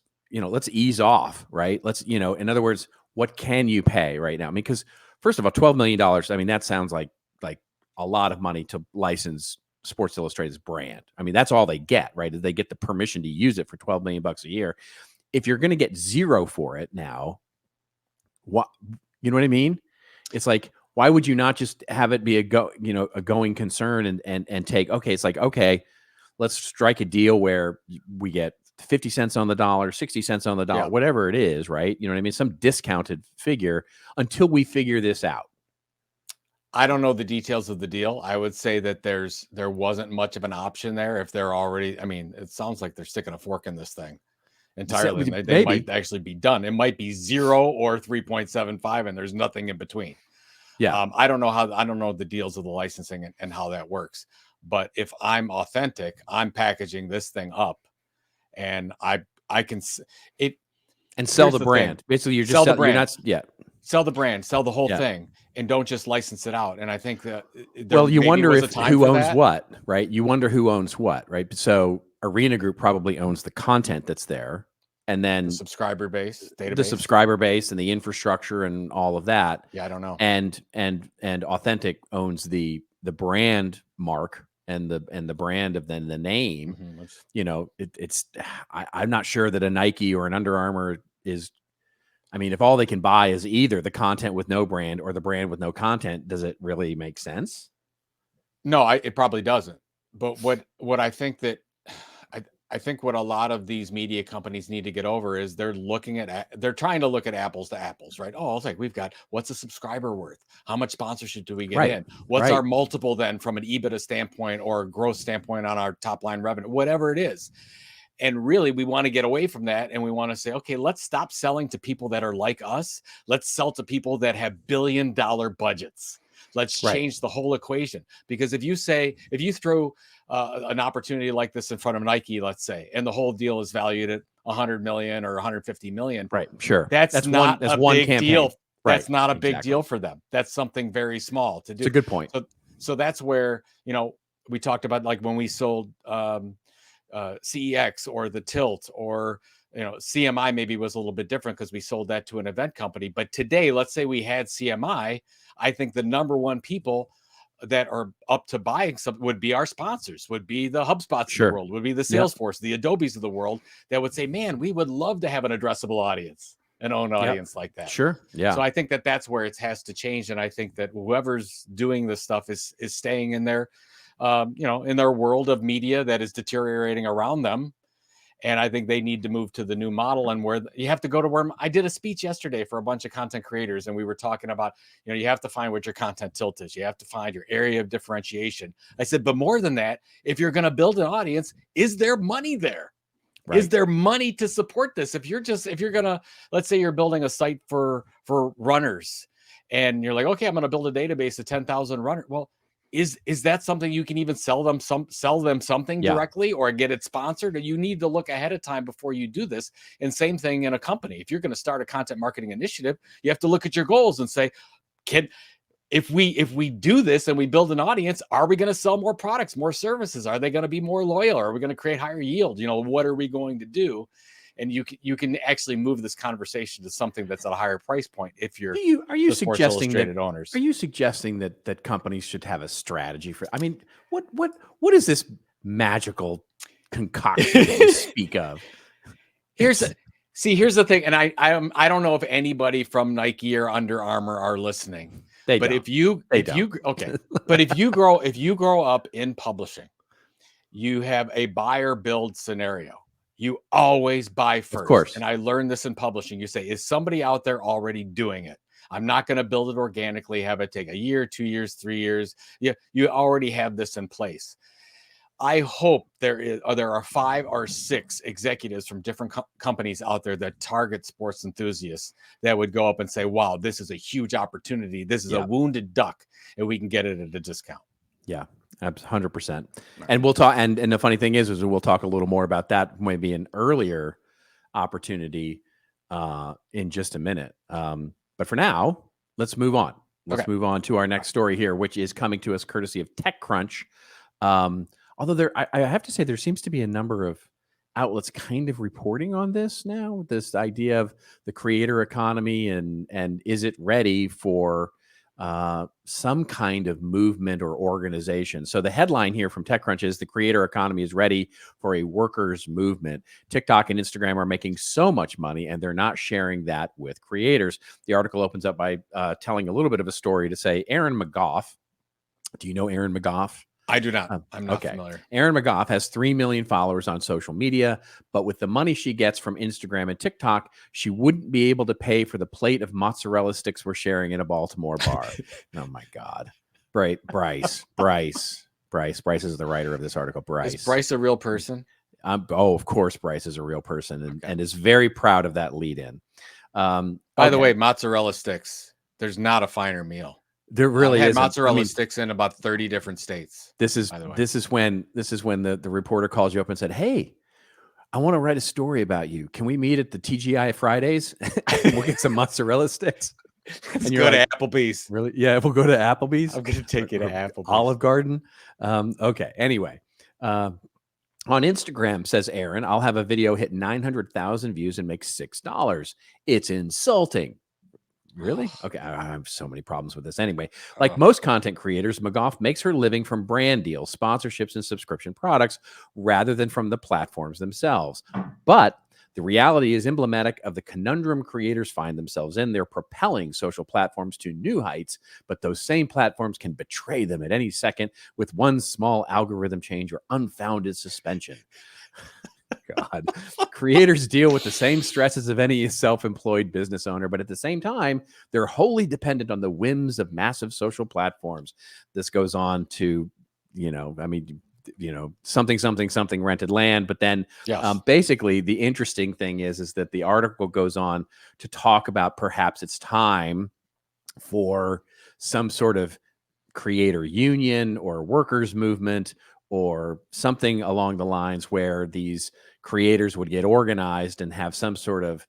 ease off, right? Let's, in other words, what can you pay right now? I mean, because first of all, $12 million, I mean, that sounds like a lot of money to license Sports Illustrated's brand. I mean, that's all they get, right? They get the permission to use it for $12 million a year. If you're going to get zero for it now, what, you know what I mean? It's like, why would you not just have it be a going concern and take, okay, it's like, okay, let's strike a deal where we get 50 cents on the dollar, 60 cents on the dollar, whatever it is, right? You know what I mean? Some discounted figure until we figure this out. I don't know the details of the deal. I would say that there wasn't much of an option there. If they're already, I mean, it sounds like they're sticking a fork in this thing entirely. They might actually be done. It might be 0 or 3.75, and there's nothing in between. Yeah. I don't know the deals of the licensing and how that works. But if I'm Authentic, I'm packaging this thing up, and I can it and sell the brand. Basically, you're just sell the brand. You're not sell the brand, sell the whole thing, and don't just license it out. And I think that you wonder who owns what, right? You wonder who owns what, right? So Arena Group probably owns the content that's there, and then the subscriber base, database, the subscriber base, and the infrastructure, and all of that. Yeah, I don't know. And Authentic owns the brand mark and the brand of then the name. Mm-hmm. I'm not sure that a Nike or an Under Armour is. I mean, if all they can buy is either the content with no brand or the brand with no content, does it really make sense? No, it probably doesn't. But what I think that I think what a lot of these media companies need to get over is they're trying to look at apples to apples, right? Oh, it's like what's a subscriber worth? How much sponsorship do we get in? What's our multiple then from an EBITDA standpoint or a growth standpoint on our top line revenue, whatever it is. And really, we want to get away from that. And we want to say, okay, let's stop selling to people that are like us. Let's sell to people that have billion-dollar budgets. Let's change the whole equation. Because if you throw an opportunity like this in front of Nike, let's say, and the whole deal is valued at 100 million or 150 million. Right. Sure. That's not a big deal. Right. That's not a big deal for them. That's something very small to do. It's a good point. So that's where, we talked about like when we sold CEX or the Tilt or CMI maybe was a little bit different because we sold that to an event company. But today, let's say we had CMI, I think the number one people that are up to buying something would be our sponsors, would be the HubSpots of the world, would be the Salesforce, the Adobes of the world that would say, man, we would love to have an addressable audience, an own audience like that. Sure. Yeah. So I think that's where it has to change. And I think that whoever's doing this stuff is staying in there. In their world of media that is deteriorating around them. And I think they need to move to the new model, and where you have to go to where I did a speech yesterday for a bunch of content creators. And we were talking about, you have to find what your content tilt is. You have to find your area of differentiation. I said, but more than that, if you're going to build an audience, is there money there? Right. Is there money to support this? If you're going to, let's say you're building a site for runners and you're like, okay, I'm going to build a database of 10,000 runners. Well, is that something you can even sell them something directly or get it sponsored? Or you need to look ahead of time before you do this. And same thing in a company. If you're going to start a content marketing initiative, you have to look at your goals and say, if we do this and we build an audience, are we going to sell more products, more services? Are they going to be more loyal? Are we going to create higher yield? What are we going to do? And you can actually move this conversation to something that's at a higher price point if you're are you suggesting that owners. Are you suggesting that companies should have a strategy for? I mean, what is this magical concoction to speak of. Here's the thing, and I don't know if anybody from Nike or Under Armour are listening. If you grow up in publishing, you have a buy or build scenario. You always buy first. Of course. And I learned this in publishing. You say, is somebody out there already doing it? I'm not going to build it organically, have it take a year, 2 years, 3 years. You already have this in place. I hope there are 5 or 6 executives from different companies out there that target sports enthusiasts that would go up and say, wow, this is a huge opportunity. This is a wounded duck, and we can get it at a discount. Yeah, 100%. And we'll talk. And the funny thing is we'll talk a little more about that, maybe an earlier opportunity in just a minute. But for now, let's move on. Let's move on to our next story here, which is coming to us courtesy of TechCrunch. Although I have to say, there seems to be a number of outlets kind of reporting on this now, this idea of the creator economy and is it ready for some kind of movement or organization. So the headline here from TechCrunch is the creator economy is ready for a workers' movement. TikTok and Instagram are making so much money and they're not sharing that with creators. The article opens up by telling a little bit of a story to say Erin McGough. Do you know Erin McGough? I do not. I'm not familiar. Erin McGough has 3 million followers on social media, but with the money she gets from Instagram and TikTok, she wouldn't be able to pay for the plate of mozzarella sticks we're sharing in a Baltimore bar. Oh my God. Bryce is the writer of this article. Is Bryce a real person? Of course, Bryce is a real person and is very proud of that lead in. By the way, mozzarella sticks, there's not a finer meal. There really is mozzarella sticks in about 30 different states. This is when the reporter calls you up and said, "Hey, I want to write a story about you. Can we meet at the TGI Fridays? We'll get some mozzarella sticks." And you're to Applebee's. Really? Yeah, we'll go to Applebee's. I'm going to take you to Applebee's. Olive Garden. Okay. Anyway, on Instagram, says Erin, I'll have a video hit 900,000 views and make $6. It's insulting. Really? Okay. I have so many problems with this. Anyway, like most content creators, McGough makes her living from brand deals, sponsorships, and subscription products rather than from the platforms themselves. But the reality is emblematic of the conundrum creators find themselves in. They're propelling social platforms to new heights, but those same platforms can betray them at any second with one small algorithm change or unfounded suspension. God, creators deal with the same stresses of any self-employed business owner, but at the same time, they're wholly dependent on the whims of massive social platforms. This goes on to, something rented land, but then basically the interesting thing is that the article goes on to talk about perhaps it's time for some sort of creator union or workers movement or something along the lines where these creators would get organized and have some sort of,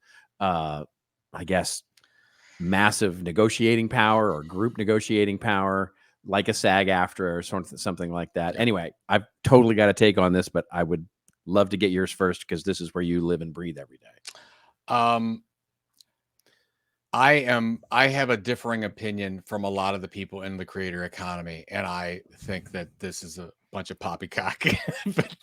massive negotiating power or group negotiating power, like a SAG-AFTRA or something like that. Anyway, I've totally got a take on this, but I would love to get yours first because this is where you live and breathe every day. I have a differing opinion from a lot of the people in the creator economy, and I think that this is a bunch of poppycock. But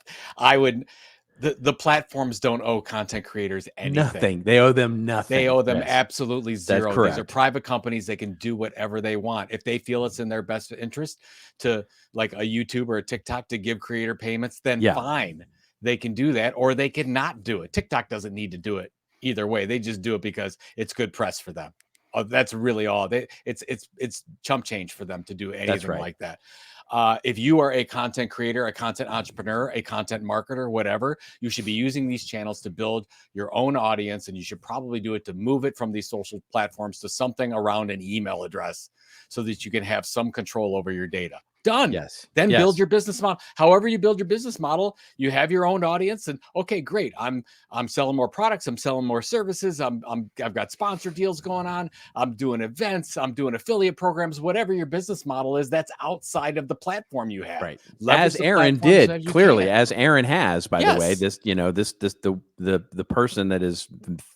the platforms don't owe content creators anything. Nothing. They owe them nothing. They owe them absolutely zero. That's correct. These are private companies. They can do whatever they want. If they feel it's in their best interest to, like a YouTube or a TikTok, to give creator payments, then fine. They can do that, or they can not do it. TikTok doesn't need to do it either way. They just do it because it's good press for them. That's really all. It's chump change for them to do anything like that. If you are a content creator, a content entrepreneur, a content marketer, whatever, you should be using these channels to build your own audience, and you should probably do it to move it from these social platforms to something around an email address so that you can have some control over your data. Done. Yes. Then build your business model. However you build your business model, you have your own audience, and okay, great. I'm selling more products. I'm selling more services. I've got sponsor deals going on. I'm doing events. I'm doing affiliate programs. Whatever your business model is, that's outside of the platform you have. Right. As Erin did, clearly, as Erin has, by the way, the person that is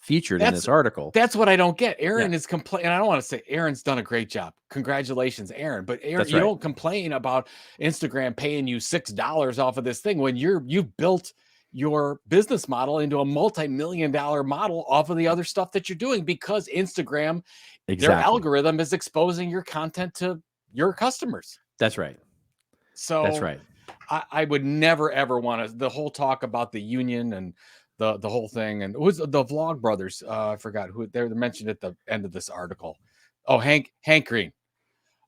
featured in this article. That's what I don't get. Aaron is complaining. I don't want to say Aaron's done a great job. Congratulations, Aaron. But Aaron, you don't complain about Instagram paying you $6 off of this thing when you've built your business model into a multi-million-dollar model off of the other stuff that you're doing, because Instagram, their algorithm is exposing your content to your customers. That's right. So that's right. I would never ever want to. The whole talk about the union and the whole thing, and it was the Vlog Brothers. I forgot who they mentioned at the end of this article. Oh, Hank Green,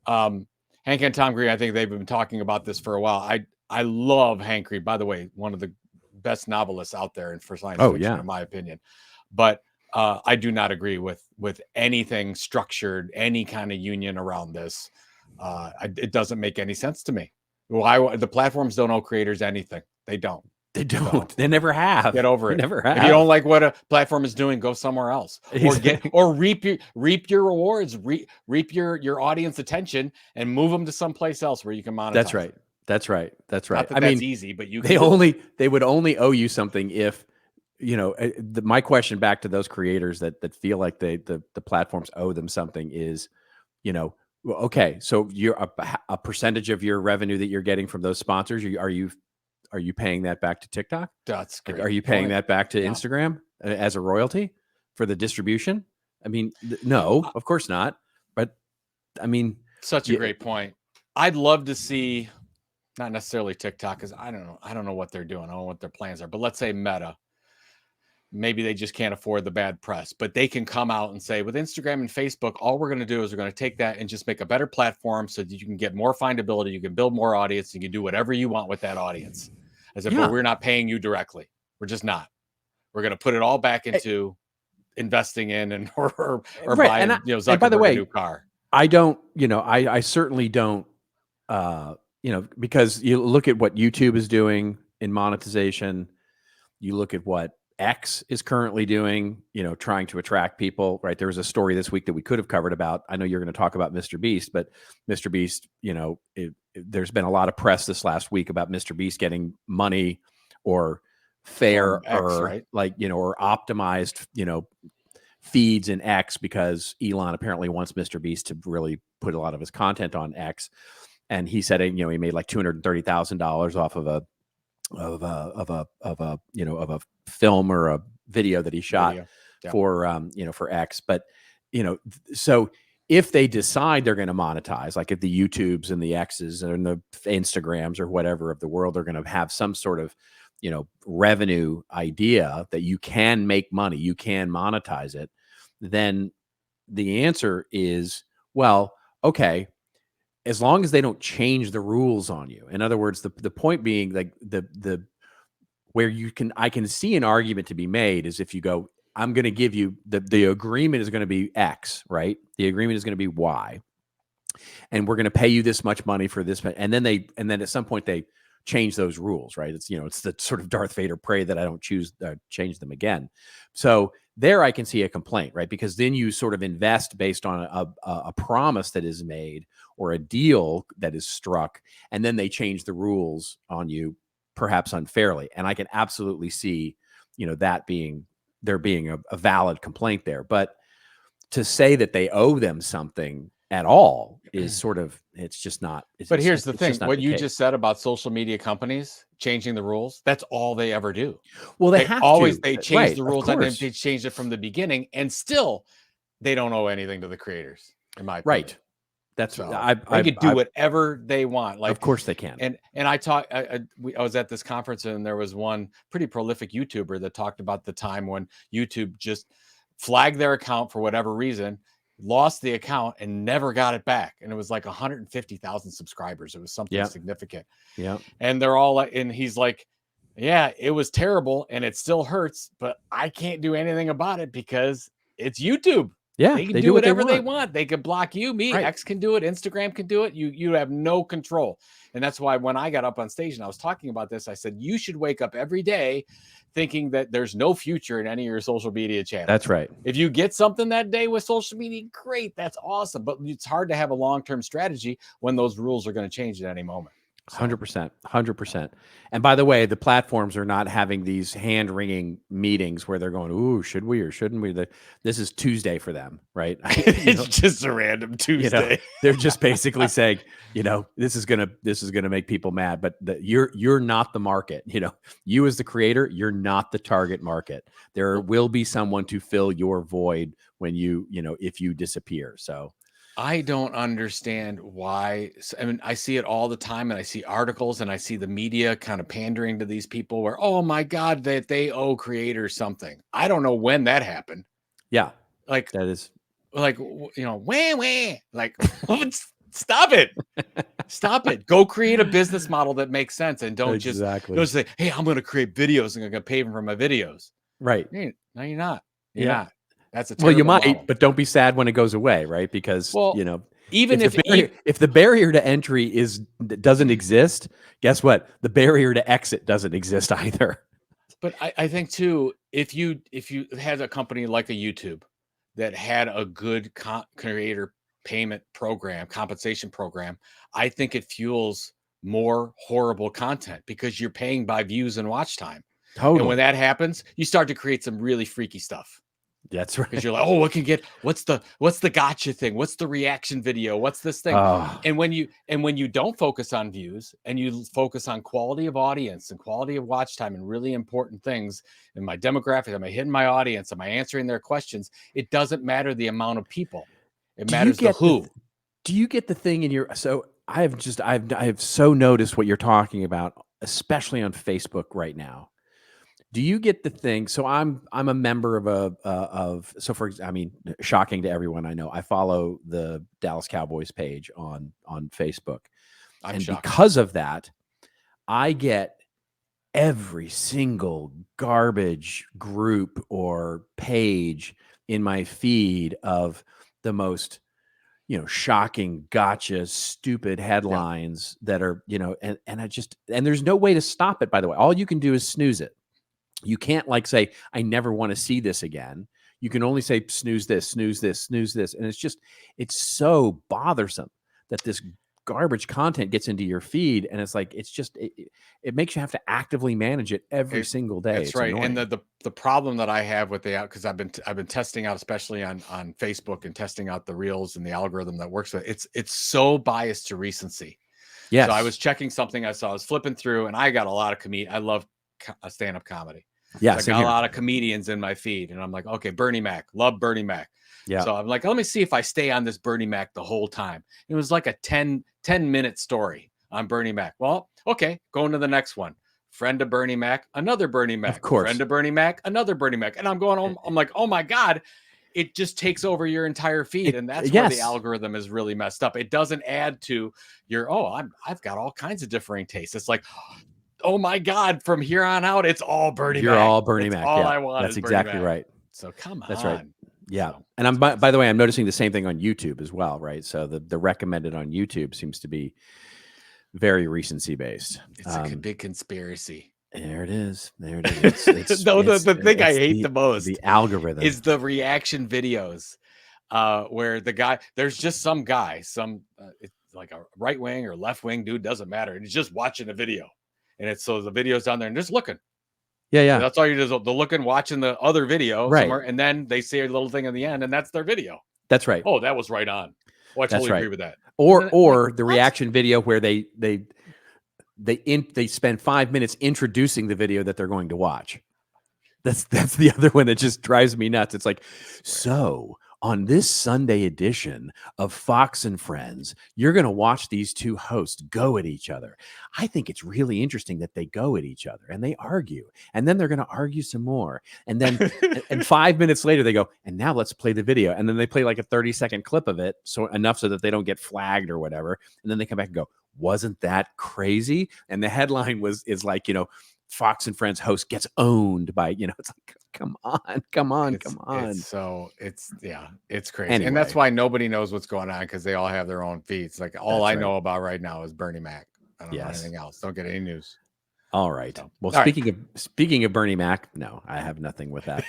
Hank and Tom Green. I think they've been talking about this for a while. I love Hank Green. By the way, one of the best novelists out there for science fiction, in my opinion. But I do not agree with anything structured, any kind of union around this. It doesn't make any sense to me. Why the platforms don't owe creators anything? They don't. They don't. So, they never have. Get over it. Never have. If you don't like what a platform is doing, go somewhere else, or reap your rewards, reap your audience attention, and move them to someplace else where you can monetize. That's right. That's right. That's right. Not that that's easy, but they would only owe you something if, my question back to those creators that feel like the platforms owe them something is, okay, so you're a percentage of your revenue that you're getting from those sponsors. Are you paying that back to TikTok? That's great. Are you paying that back to Instagram as a royalty for the distribution? I mean, no, of course not. But I mean, such a great point. I'd love to see, not necessarily TikTok, because I don't know what they're doing. I don't know what their plans are. But let's say Meta. Maybe they just can't afford the bad press, but they can come out and say, with Instagram and Facebook, all we're going to do is we're going to take that and just make a better platform so that you can get more findability, you can build more audience, and you can do whatever you want with that audience. As if we're not paying you directly. We're just not. We're going to put it all back into investing in and or buying, Zuckerberg by the way, a new car. I don't, I certainly don't, because you look at what YouTube is doing in monetization, you look at what X is currently doing, trying to attract people, right? There was a story this week that we could have covered about. I know you're going to talk about MrBeast, but MrBeast, there's been a lot of press this last week about MrBeast getting money or fair X, or right? Or optimized, feeds in X, because Elon apparently wants MrBeast to really put a lot of his content on X. And he said, he made like $230,000 off of a film or a video that he shot for X. But, so if they decide they're going to monetize, like if the YouTubes and the X's and the Instagrams or whatever of the world are going to have some sort of, revenue idea that you can make money, you can monetize it, then the answer is, well, okay, as long as they don't change the rules on you. In other words, the point being, like where I can see an argument to be made is if you go, I'm going to give you the agreement is going to be X, right? The agreement is going to be Y, and we're going to pay you this much money for this. And then at some point they change those rules, right? It's, it's the sort of Darth Vader pray that I don't change them again. So there I can see a complaint, right? Because then you sort of invest based on a promise that is made or a deal that is struck, and then they change the rules on you, perhaps unfairly. And I can absolutely see, that there being a valid complaint there. But to say that they owe them something at all is sort of, it's just not. But here's the thing, what you just said about social media companies changing the rules, that's all they ever do. Well, they change the rules, and then they changed it from the beginning, and still they don't owe anything to the creators, in my opinion. Right. That's so they could do whatever they want. Like, of course they can. And I was at this conference, and there was one pretty prolific YouTuber that talked about the time when YouTube just flagged their account for whatever reason, lost the account, and never got it back. And it was like 150,000 subscribers. It was something significant. Yeah. And they're all like, and he's like, yeah, it was terrible and it still hurts, but I can't do anything about it because it's YouTube. Yeah, they can do whatever they want. They can block you, me, right. X can do it, Instagram can do it. You have no control. And that's why when I got up on stage and I was talking about this, I said, you should wake up every day thinking that there's no future in any of your social media channels. That's right. If you get something that day with social media, great. That's awesome. But it's hard to have a long-term strategy when those rules are going to change at any moment. 100%, 100%. And by the way, the platforms are not having these hand-wringing meetings where they're going, "Ooh, should we or shouldn't we?" This is Tuesday for them, right? It's just a random Tuesday. They're just basically saying, this is gonna make people mad, but you're not the market. You as the creator, you're not the target market. There will be someone to fill your void when if you disappear. So. I don't understand why. I mean, I see it all the time, and I see articles, and I see the media kind of pandering to these people where, oh my God, that they owe creators something. I don't know when that happened. Yeah, like that is like wah, like stop it, stop it. Go create a business model that makes sense, and don't just say, hey, I'm going to create videos and I'm going to pay them for my videos. Right? No, you're not. You're not. That's a you might, model. but don't be sad when it goes away, right? Because even if the barrier to entry doesn't exist, guess what? The barrier to exit doesn't exist either. But I think too, if you had a company like a YouTube that had a good creator payment program, compensation program, I think it fuels more horrible content because you're paying by views and watch time. Totally. And when that happens, you start to create some really freaky stuff. That's right. Because you're like, oh, what's the gotcha thing? What's the reaction video? What's this thing? And when you don't focus on views and you focus on quality of audience and quality of watch time and really important things in my demographic, am I hitting my audience? Am I answering their questions? It doesn't matter the amount of people. It matters the who. Do you get the thing in your? So I have so noticed what you're talking about, especially on Facebook right now. Do you get the thing? So I'm a member shocking to everyone I know. I follow the Dallas Cowboys page on Facebook. Because of that, I get every single garbage group or page in my feed of the most, shocking, gotcha, stupid headlines that are, and there's no way to stop it, by the way. All you can do is snooze it. You can't say, I never want to see this again. You can only say, snooze this, snooze this, snooze this. And it's so bothersome that this garbage content gets into your feed. And it's like, it makes you have to actively manage it every single day. That's right. Annoying. And the problem that I have with because I've been testing out, especially on Facebook, and testing out the reels and the algorithm that works with it. It's so biased to recency. Yes. So I was checking something I saw, I was flipping through, and I got a lot of I love stand-up comedy. Yeah, so I got a lot of comedians in my feed, and I'm like, okay, Bernie Mac, love Bernie Mac. Yeah. So I'm like, let me see if I stay on this Bernie Mac the whole time. It was like a 10-minute story on Bernie Mac. Well, okay, going to the next one. Friend of Bernie Mac, another Bernie Mac. Of course. Friend of Bernie Mac, another Bernie Mac. And I'm going, I'm like, oh my God, it just takes over your entire feed. And that's where the algorithm is really messed up. It doesn't add to your, I've got all kinds of differing tastes. It's like, oh my God, from here on out, it's all Bernie Mac. You're all Bernie Mac. All I want. That's exactly right. So come on. That's right. Yeah. So, and I'm by the way, I'm noticing the same thing on YouTube as well, right? So the recommended on YouTube seems to be very recency based. It's a big conspiracy. There it is. There it is. The thing I hate the most, the algorithm, is the reaction videos where there's just some guy, it's like a right wing or left wing dude, doesn't matter. And he's just watching a video. And so the video's down there and just looking. Yeah. And that's all you're just the looking, watching the other video somewhere, and then they say a little thing in the end, and that's their video. That's right. Oh, that was right on. Oh, I totally agree with that. Or the reaction video where they spend 5 minutes introducing the video that they're going to watch. That's the other one that just drives me nuts. It's like, so on this Sunday edition of Fox and Friends, you're going to watch these two hosts go at each other. I think it's really interesting that they go at each other and they argue, and then they're going to argue some more. And then, and 5 minutes later they go, and now let's play the video. And then they play like a 30-second clip of it. So enough so that they don't get flagged or whatever. And then they come back and go, wasn't that crazy? And the headline is like, Fox and Friends host gets owned by, it's like, come on. It's crazy. Anyway. And that's why nobody knows what's going on, because they all have their own feeds. Like all I know about right now is Bernie Mac. I don't know anything else. Don't get any news. All right. So, Well, all speaking of Bernie Mac, no, I have nothing with that.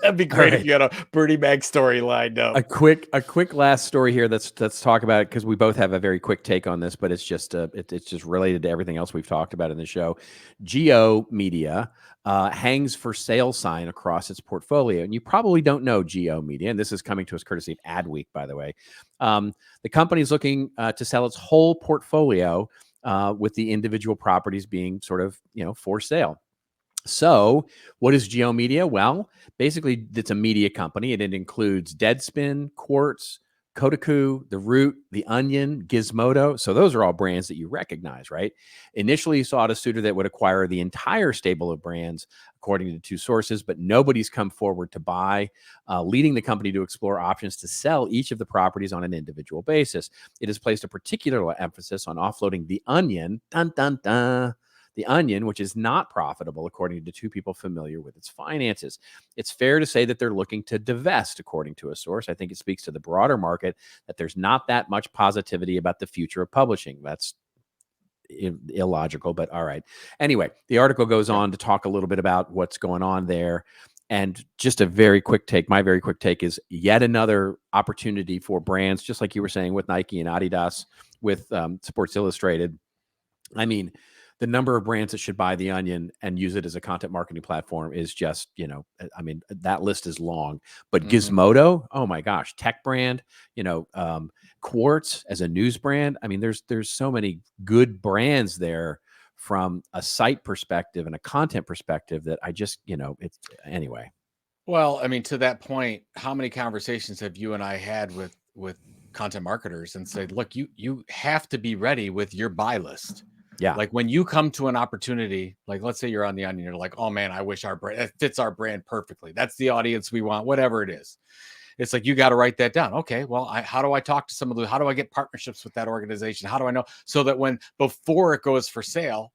That'd be great if you had a Bernie Mac story lined up. A quick last story here. Let's talk about it because we both have a very quick take on this, but it's just it's just related to everything else we've talked about in the show. Geo Media hangs for sale sign across its portfolio, and you probably don't know Geo Media, and this is coming to us courtesy of Adweek, by the way. The company is looking to sell its whole portfolio, with the individual properties being sort of for sale. So what is Geo Media? Well, basically it's a media company, and it includes Deadspin, Quartz, Kotaku, The Root, The Onion, Gizmodo. So those are all brands that you recognize, right? Initially, you sought a suitor that would acquire the entire stable of brands, according to two sources, but nobody's come forward to buy, leading the company to explore options to sell each of the properties on an individual basis. It has placed a particular emphasis on offloading The Onion, dun, dun, dun, The Onion, which is not profitable, according to two people familiar with its finances. It's fair to say that they're looking to divest, according to a source. I think it speaks to the broader market that there's not that much positivity about the future of publishing. That's illogical, but all right. Anyway, the article goes on to talk a little bit about what's going on there. And just a very quick take, my very quick take is yet another opportunity for brands, just like you were saying with Nike and Adidas, with Sports Illustrated. I mean, the number of brands that should buy The Onion and use it as a content marketing platform is just, I mean, that list is long. But Gizmodo, oh my gosh, tech brand, Quartz as a news brand. I mean, there's so many good brands there from a site perspective and a content perspective that I just, it's anyway. Well, I mean, to that point, how many conversations have you and I had with content marketers and said, look, you have to be ready with your buy list. Yeah. Like when you come to an opportunity, like let's say you're on The Onion, you're like, oh man, I wish our brand, it fits our brand perfectly. That's the audience we want, whatever it is. It's like, you got to write that down. Okay, well, how do I talk to some of those? How do I get partnerships with that organization? How do I know? So that before it goes for sale,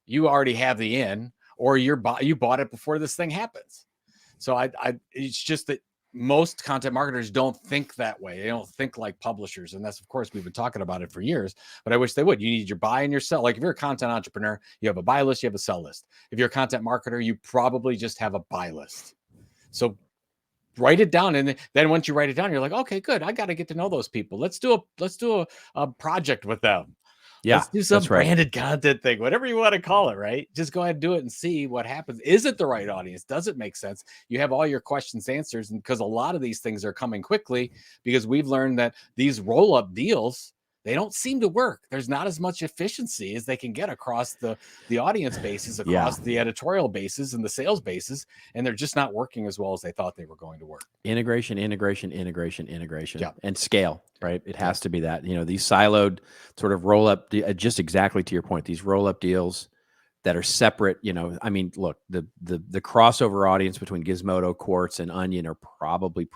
you already have the in, or you bought it before this thing happens. So it's just that most content marketers don't think that way. They don't think like publishers. And that's, of course, we've been talking about it for years, but I wish they would. You need your buy and your sell. Like if you're a content entrepreneur, you have a buy list, you have a sell list. If you're a content marketer, you probably just have a buy list. So write it down. And then once you write it down, you're like, okay, good. I got to get to know those people. Let's do a project with them. Yeah, let's do some branded content thing, whatever you want to call it, right? Just go ahead and do it and see what happens. Is it the right audience? Does it make sense? You have all your questions answered, and because a lot of these things are coming quickly, because we've learned that these roll-up deals, they don't seem to work. There's not as much efficiency as they can get across the audience bases, across the editorial bases and the sales bases, and they're just not working as well as they thought they were going to work. Integration, and scale, right? It has to be that, these siloed sort of roll up, just exactly to your point, these roll up deals that are separate, I mean, look, the crossover audience between Gizmodo, Quartz, and Onion are probably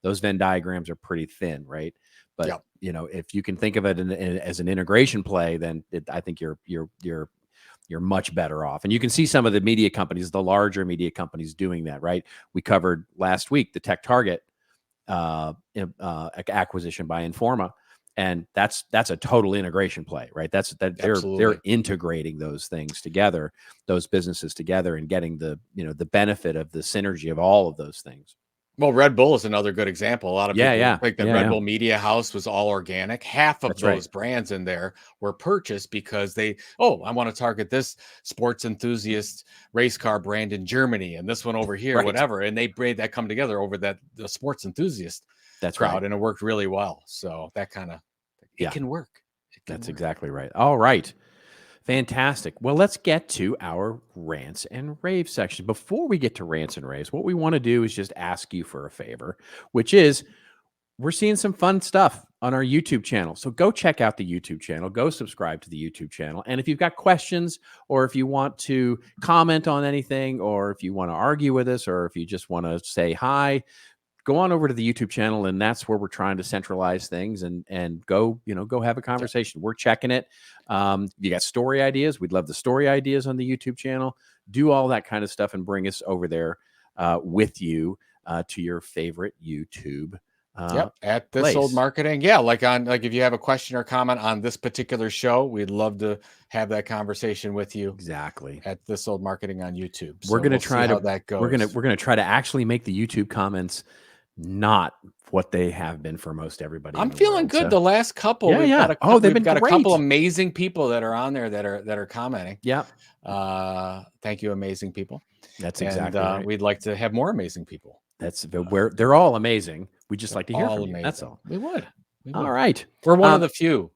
those Venn diagrams are pretty thin, right? But if you can think of it as an integration play, then I think you're much better off. And you can see some of the media companies, the larger media companies, doing that, right? We covered last week the TechTarget acquisition by Informa, and that's a total integration play, right? They're integrating those things together, those businesses together, and getting the benefit of the synergy of all of those things. Well, Red Bull is another good example. A lot of people think that Red Bull Media House was all organic. Half of those brands in there were purchased because I want to target this sports enthusiast race car brand in Germany and this one over here, whatever. And they made that come together over the sports enthusiast crowd, and it worked really well. So that kind of, it can work. That's exactly right. All right. Fantastic. Well, let's get to our rants and raves section. Before we get to rants and raves, what we want to do is just ask you for a favor, which is we're seeing some fun stuff on our YouTube channel. So go check out the YouTube channel, go subscribe to the YouTube channel. And if you've got questions, or if you want to comment on anything, or if you want to argue with us, or if you just want to say hi, go on over to the YouTube channel, and that's where we're trying to centralize things and go have a conversation. We're checking it. You got story ideas? We'd love the story ideas on the YouTube channel. Do all that kind of stuff and bring us over there with you to your favorite YouTube At This Old Marketing. Yeah, like if you have a question or comment on this particular show, we'd love to have that conversation with you. Exactly. At This Old Marketing on YouTube. We're going to try how that goes. We're going to try to actually make the YouTube comments not what they have been for most everybody. I'm feeling good. The last couple, they've got a couple amazing people that are on there that are commenting. Yeah. Thank you, amazing people. That's exactly right. We'd like to have more amazing people. That's where they're all amazing. We just like to hear from you. That's all. We would. All right. We're one of the few.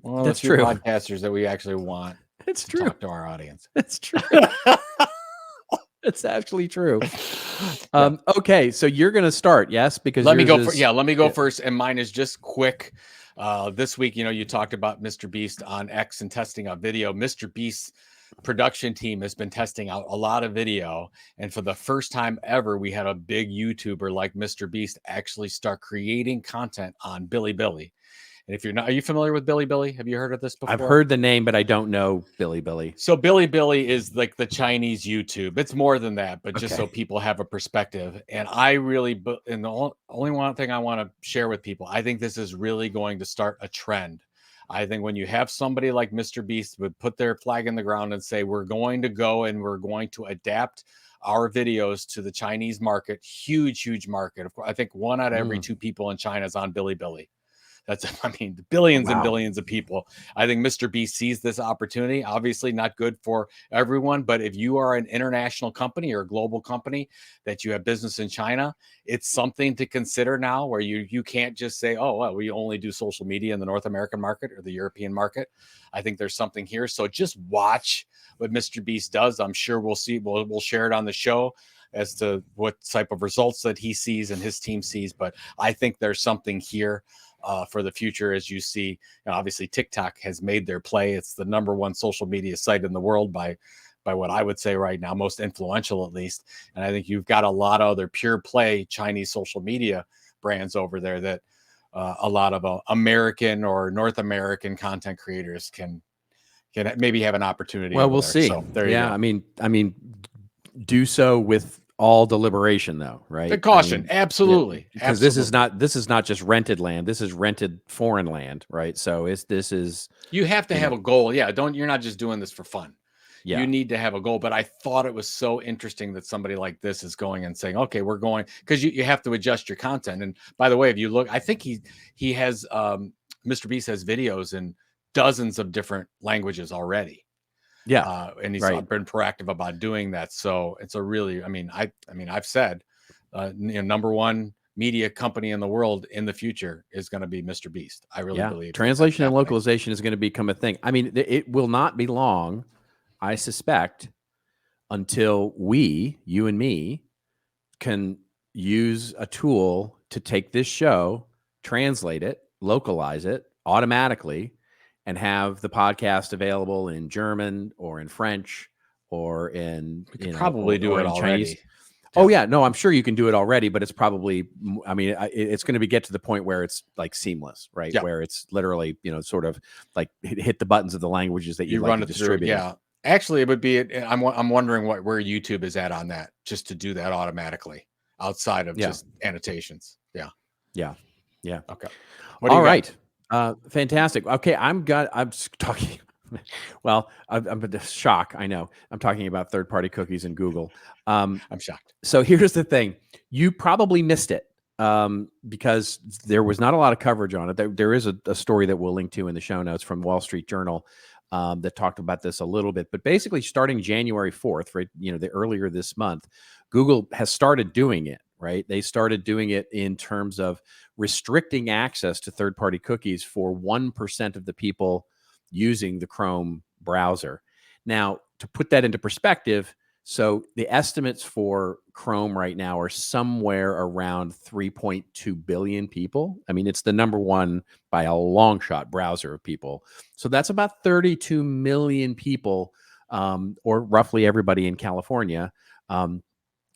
That's true. Podcasters that we actually want. It's true. Talk to our audience. It's true. It's actually true. Okay, so you're going to start, yes? Because let me go first, and mine is just quick. This week, you talked about MrBeast on X and testing out video. MrBeast's production team has been testing out a lot of video, and for the first time ever, we had a big YouTuber like MrBeast actually start creating content on Bilibili. And if you're not, are you familiar with Bilibili? Have you heard of this before? I've heard the name, but I don't know Bilibili. So Bilibili is like the Chinese YouTube. It's more than that, but just so people have a perspective. And the only one thing I want to share with people, I think this is really going to start a trend. I think when you have somebody like MrBeast would put their flag in the ground and say, we're going to go and we're going to adapt our videos to the Chinese market, huge market. Of course, I think 1 out of every 2 people in China is on Bilibili. Billions and billions of people. I think MrBeast sees this opportunity. Obviously not good for everyone, but if you are an international company or a global company that you have business in China, it's something to consider now where you can't just say, oh, well, we only do social media in the North American market or the European market. I think there's something here. So just watch what MrBeast does. I'm sure we'll share it on the show as to what type of results that he sees and his team sees. But I think there's something here for the future. As you see, obviously TikTok has made their play. It's the #1 social media site in the world by what I would say right now, most influential at least. And I think you've got a lot of other pure play Chinese social media brands over there that a lot of American or North American content creators can maybe have an opportunity. Well, we'll see. So there you go. I mean, do so with all deliberation, though, right? The caution, absolutely, because this is not just rented land. This is rented foreign land, right? So you have to have a goal. Yeah, you're not just doing this for fun. Yeah. You need to have a goal. But I thought it was so interesting that somebody like this is going and saying, okay, we're going, because you have to adjust your content. And by the way, if you look, I think he has MrBeast has videos in dozens of different languages already. Yeah. And he's been proactive about doing that. So it's a really, I've said, #1 media company in the world in the future is going to be MrBeast. I really believe translation and localization is going to become a thing. I mean, it will not be long, I suspect, until you and me, can use a tool to take this show, translate it, localize it automatically, and have the podcast available in German or in French or in probably do it already. Chinese. Oh yeah, no, I'm sure you can do it already, but it's probably, it's going to get to the point where it's like seamless, right? Yeah. Where it's literally, sort of like hit the buttons of the languages that you run like it to distribute. Through. Yeah, actually, it would be. I'm wondering where YouTube is at on that, just to do that automatically outside of just annotations. Yeah. Okay. All right. Fantastic. Okay, I'm talking. Well, I'm a shock. I know. I'm talking about third-party cookies in Google. I'm shocked. So here's the thing: you probably missed it because there was not a lot of coverage on it. There is a story that we'll link to in the show notes from Wall Street Journal that talked about this a little bit. But basically, starting January 4th, right? The earlier this month, Google has started doing it. Right? They started doing it in terms of restricting access to third-party cookies for 1% of the people using the Chrome browser. Now, to put that into perspective, so the estimates for Chrome right now are somewhere around 3.2 billion people. I mean, it's the #1 by a long shot browser of people. So that's about 32 million people, or roughly everybody in California,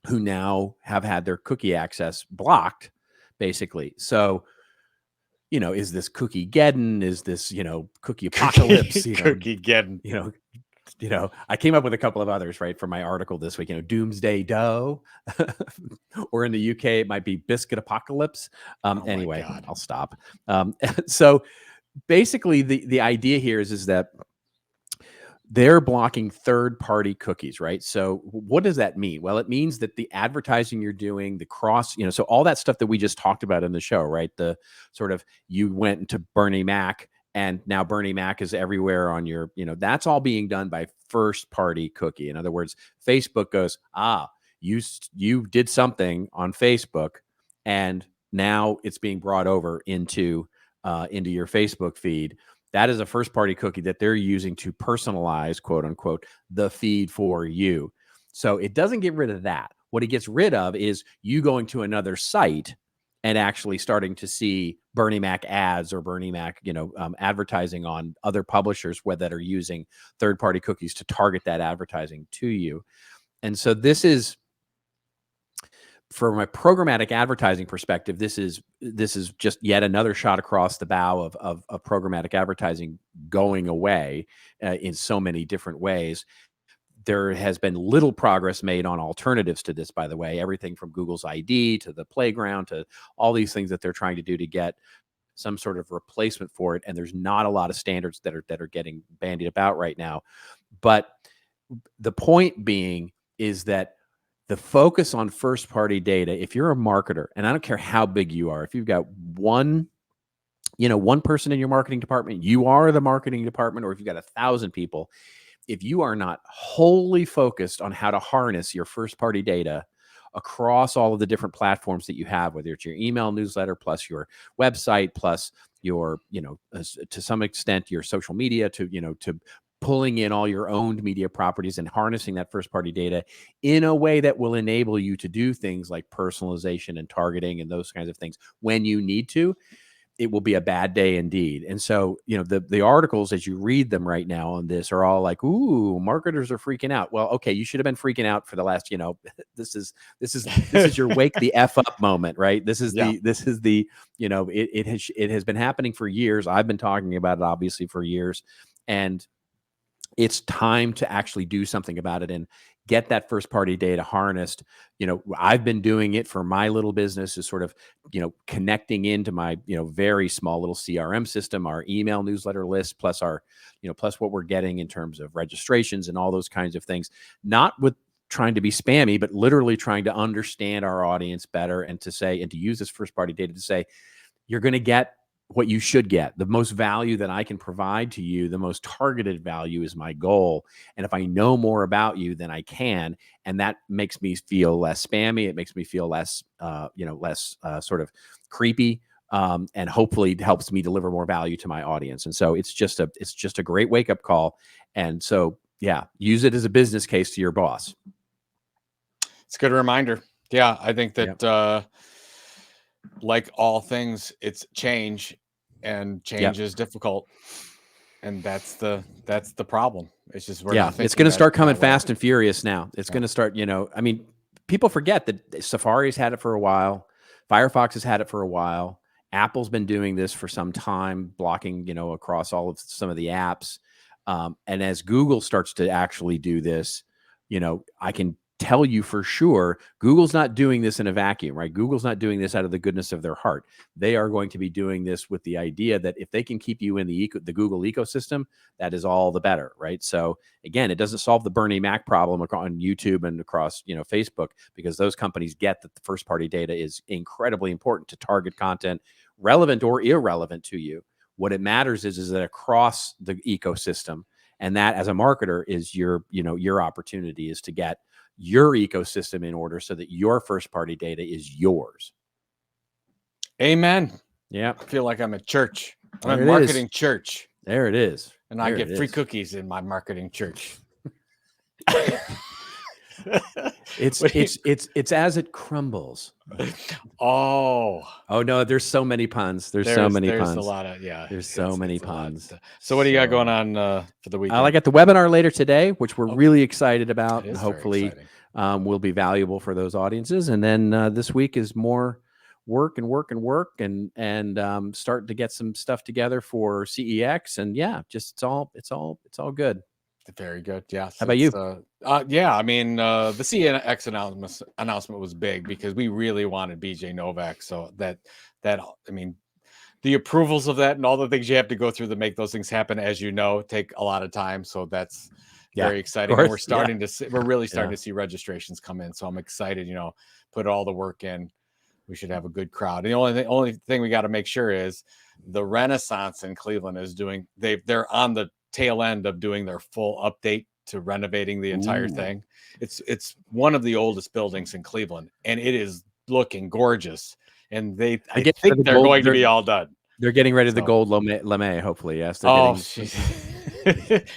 who now have had their cookie access blocked, basically. So, is this cookie-geddon? Is this, cookie apocalypse? Cookie-geddon. I came up with a couple of others, right, for my article this week. Doomsday Dough, or in the UK, it might be Biscuit Apocalypse. Anyway, I'll stop. So basically, the idea here is that they're blocking third-party cookies, right? So what does that mean? Well, it means that the advertising you're doing, the cross, so all that stuff that we just talked about in the show, right? The sort of, you went into Bernie Mac, and now Bernie Mac is everywhere on your, that's all being done by first-party cookie. In other words, Facebook goes, you did something on Facebook, and now it's being brought over into your Facebook feed. That is a first-party cookie that they're using to personalize, quote unquote, the feed for you. So it doesn't get rid of that. What it gets rid of is you going to another site and actually starting to see Bernie Mac ads or Bernie Mac, advertising on other publishers that are using third-party cookies to target that advertising to you. And so this is, from a programmatic advertising perspective, this is just yet another shot across the bow of programmatic advertising going away in so many different ways. There has been little progress made on alternatives to this, by the way, everything from Google's ID to the playground to all these things that they're trying to do to get some sort of replacement for it. And there's not a lot of standards that are getting bandied about right now. But the point being is that the focus on first-party data, if you're a marketer, and I don't care how big you are, if you've got one person in your marketing department, you are the marketing department, or if you've got 1,000 people, if you are not wholly focused on how to harness your first-party data across all of the different platforms that you have, whether it's your email newsletter plus your website plus your, to some extent, your social media, to pulling in all your owned media properties and harnessing that first-party data in a way that will enable you to do things like personalization and targeting and those kinds of things when you need to, it will be a bad day indeed. And so, the articles as you read them right now on this are all like, ooh, marketers are freaking out. Well, okay, you should have been freaking out for the last, this is your wake the F up moment, right? This is the, it has been happening for years. I've been talking about it obviously for years, and it's time to actually do something about it and get that first party data harnessed. I've been doing it for my little business, is sort of, connecting into my, very small little CRM system, our email newsletter list, plus our, plus what we're getting in terms of registrations and all those kinds of things, not with trying to be spammy, but literally trying to understand our audience better and to use this first party data to say, you're going to get what you should get. The most value that I can provide to you, the most targeted value is my goal. And if I know more about you, then I can. And that makes me feel less spammy. It makes me feel less, less sort of creepy. And hopefully it helps me deliver more value to my audience. And so it's just a great wake up call. And so, yeah, use it as a business case to your boss. It's a good reminder. Yeah. I think that, like all things, it's change, and change is difficult, and that's the problem. It's just it's going to start coming fast and furious now. It's going to start. People forget that Safari's had it for a while, Firefox has had it for a while, Apple's been doing this for some time, blocking across all of some of the apps, and as Google starts to actually do this, I can tell you for sure, Google's not doing this in a vacuum, right? Google's not doing this out of the goodness of their heart. They are going to be doing this with the idea that if they can keep you in the Google ecosystem, that is all the better, right? So again, it doesn't solve the Bernie Mac problem on YouTube and across, Facebook, because those companies get that the first party data is incredibly important to target content, relevant or irrelevant to you. What it matters is that across the ecosystem, and that as a marketer is your opportunity is to get your ecosystem in order so that your first party data is yours. Amen. Yeah. I feel like I'm at church. I'm at marketing church. There it is. And I get free cookies in my marketing church. It's as it crumbles. Oh no, there's so many puns. There's so many puns. There's a lot of There's so many puns. So what do you got going on for the weekend? I got the webinar later today, which we're really excited about, and hopefully will be valuable for those audiences. And then this week is more work and starting to get some stuff together for CEX. And yeah, just it's all good. Very good. Yeah. How about you? Yeah, I mean, the CNX announcement was big because we really wanted BJ Novak. So I mean, the approvals of that and all the things you have to go through to make those things happen, as you know, take a lot of time. So that's very exciting. And we're starting to see, we're really starting to see registrations come in. So I'm excited, put all the work in. We should have a good crowd. And the only thing we got to make sure is the Renaissance in Cleveland is they're on the tail end of doing their full update to renovating the entire thing. It's one of the oldest buildings in Cleveland, and it is looking gorgeous. And I think they're going to be all done. They're getting ready to the gold lame, hopefully. Yes.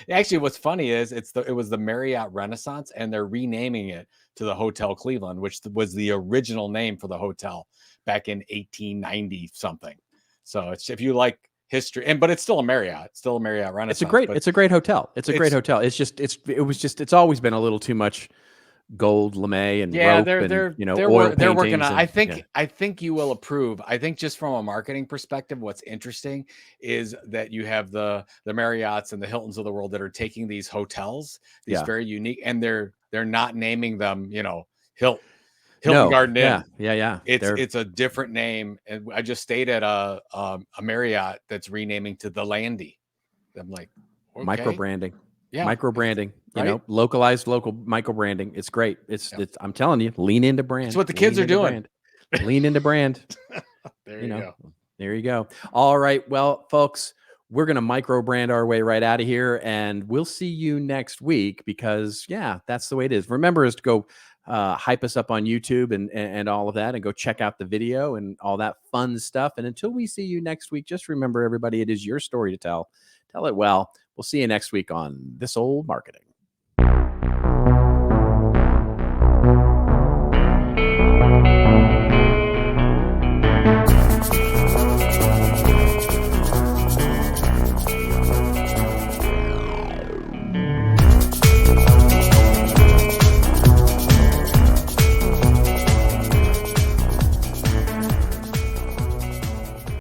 Actually, what's funny is it was the Marriott Renaissance, and they're renaming it to the Hotel Cleveland, which was the original name for the hotel back in 1890 something. So if you like history, but it's still a Marriott, Renaissance. It's a great hotel. It's a great hotel. It's always been a little too much gold lame and rope they're working on. I think you will approve. I think just from a marketing perspective, what's interesting is that you have the Marriotts and the Hiltons of the world that are taking these hotels, these very unique, and they're not naming them, Hilton Garden Inn. Yeah. It's a different name. And I just stayed at a Marriott that's renaming to the Landy. I'm like, okay. Micro branding. Yeah. Micro branding, localized local micro branding. It's great. It's I'm telling you, lean into brand. It's what the kids are doing. Lean into brand. There you go. There you go. All right. Well, folks, we're going to micro brand our way right out of here, and we'll see you next week because that's the way it is. Remember is to go hype us up on YouTube and all of that, and go check out the video and all that fun stuff. And until we see you next week, just remember, everybody, it is your story to tell. Tell it well. We'll see you next week on This Old Marketing.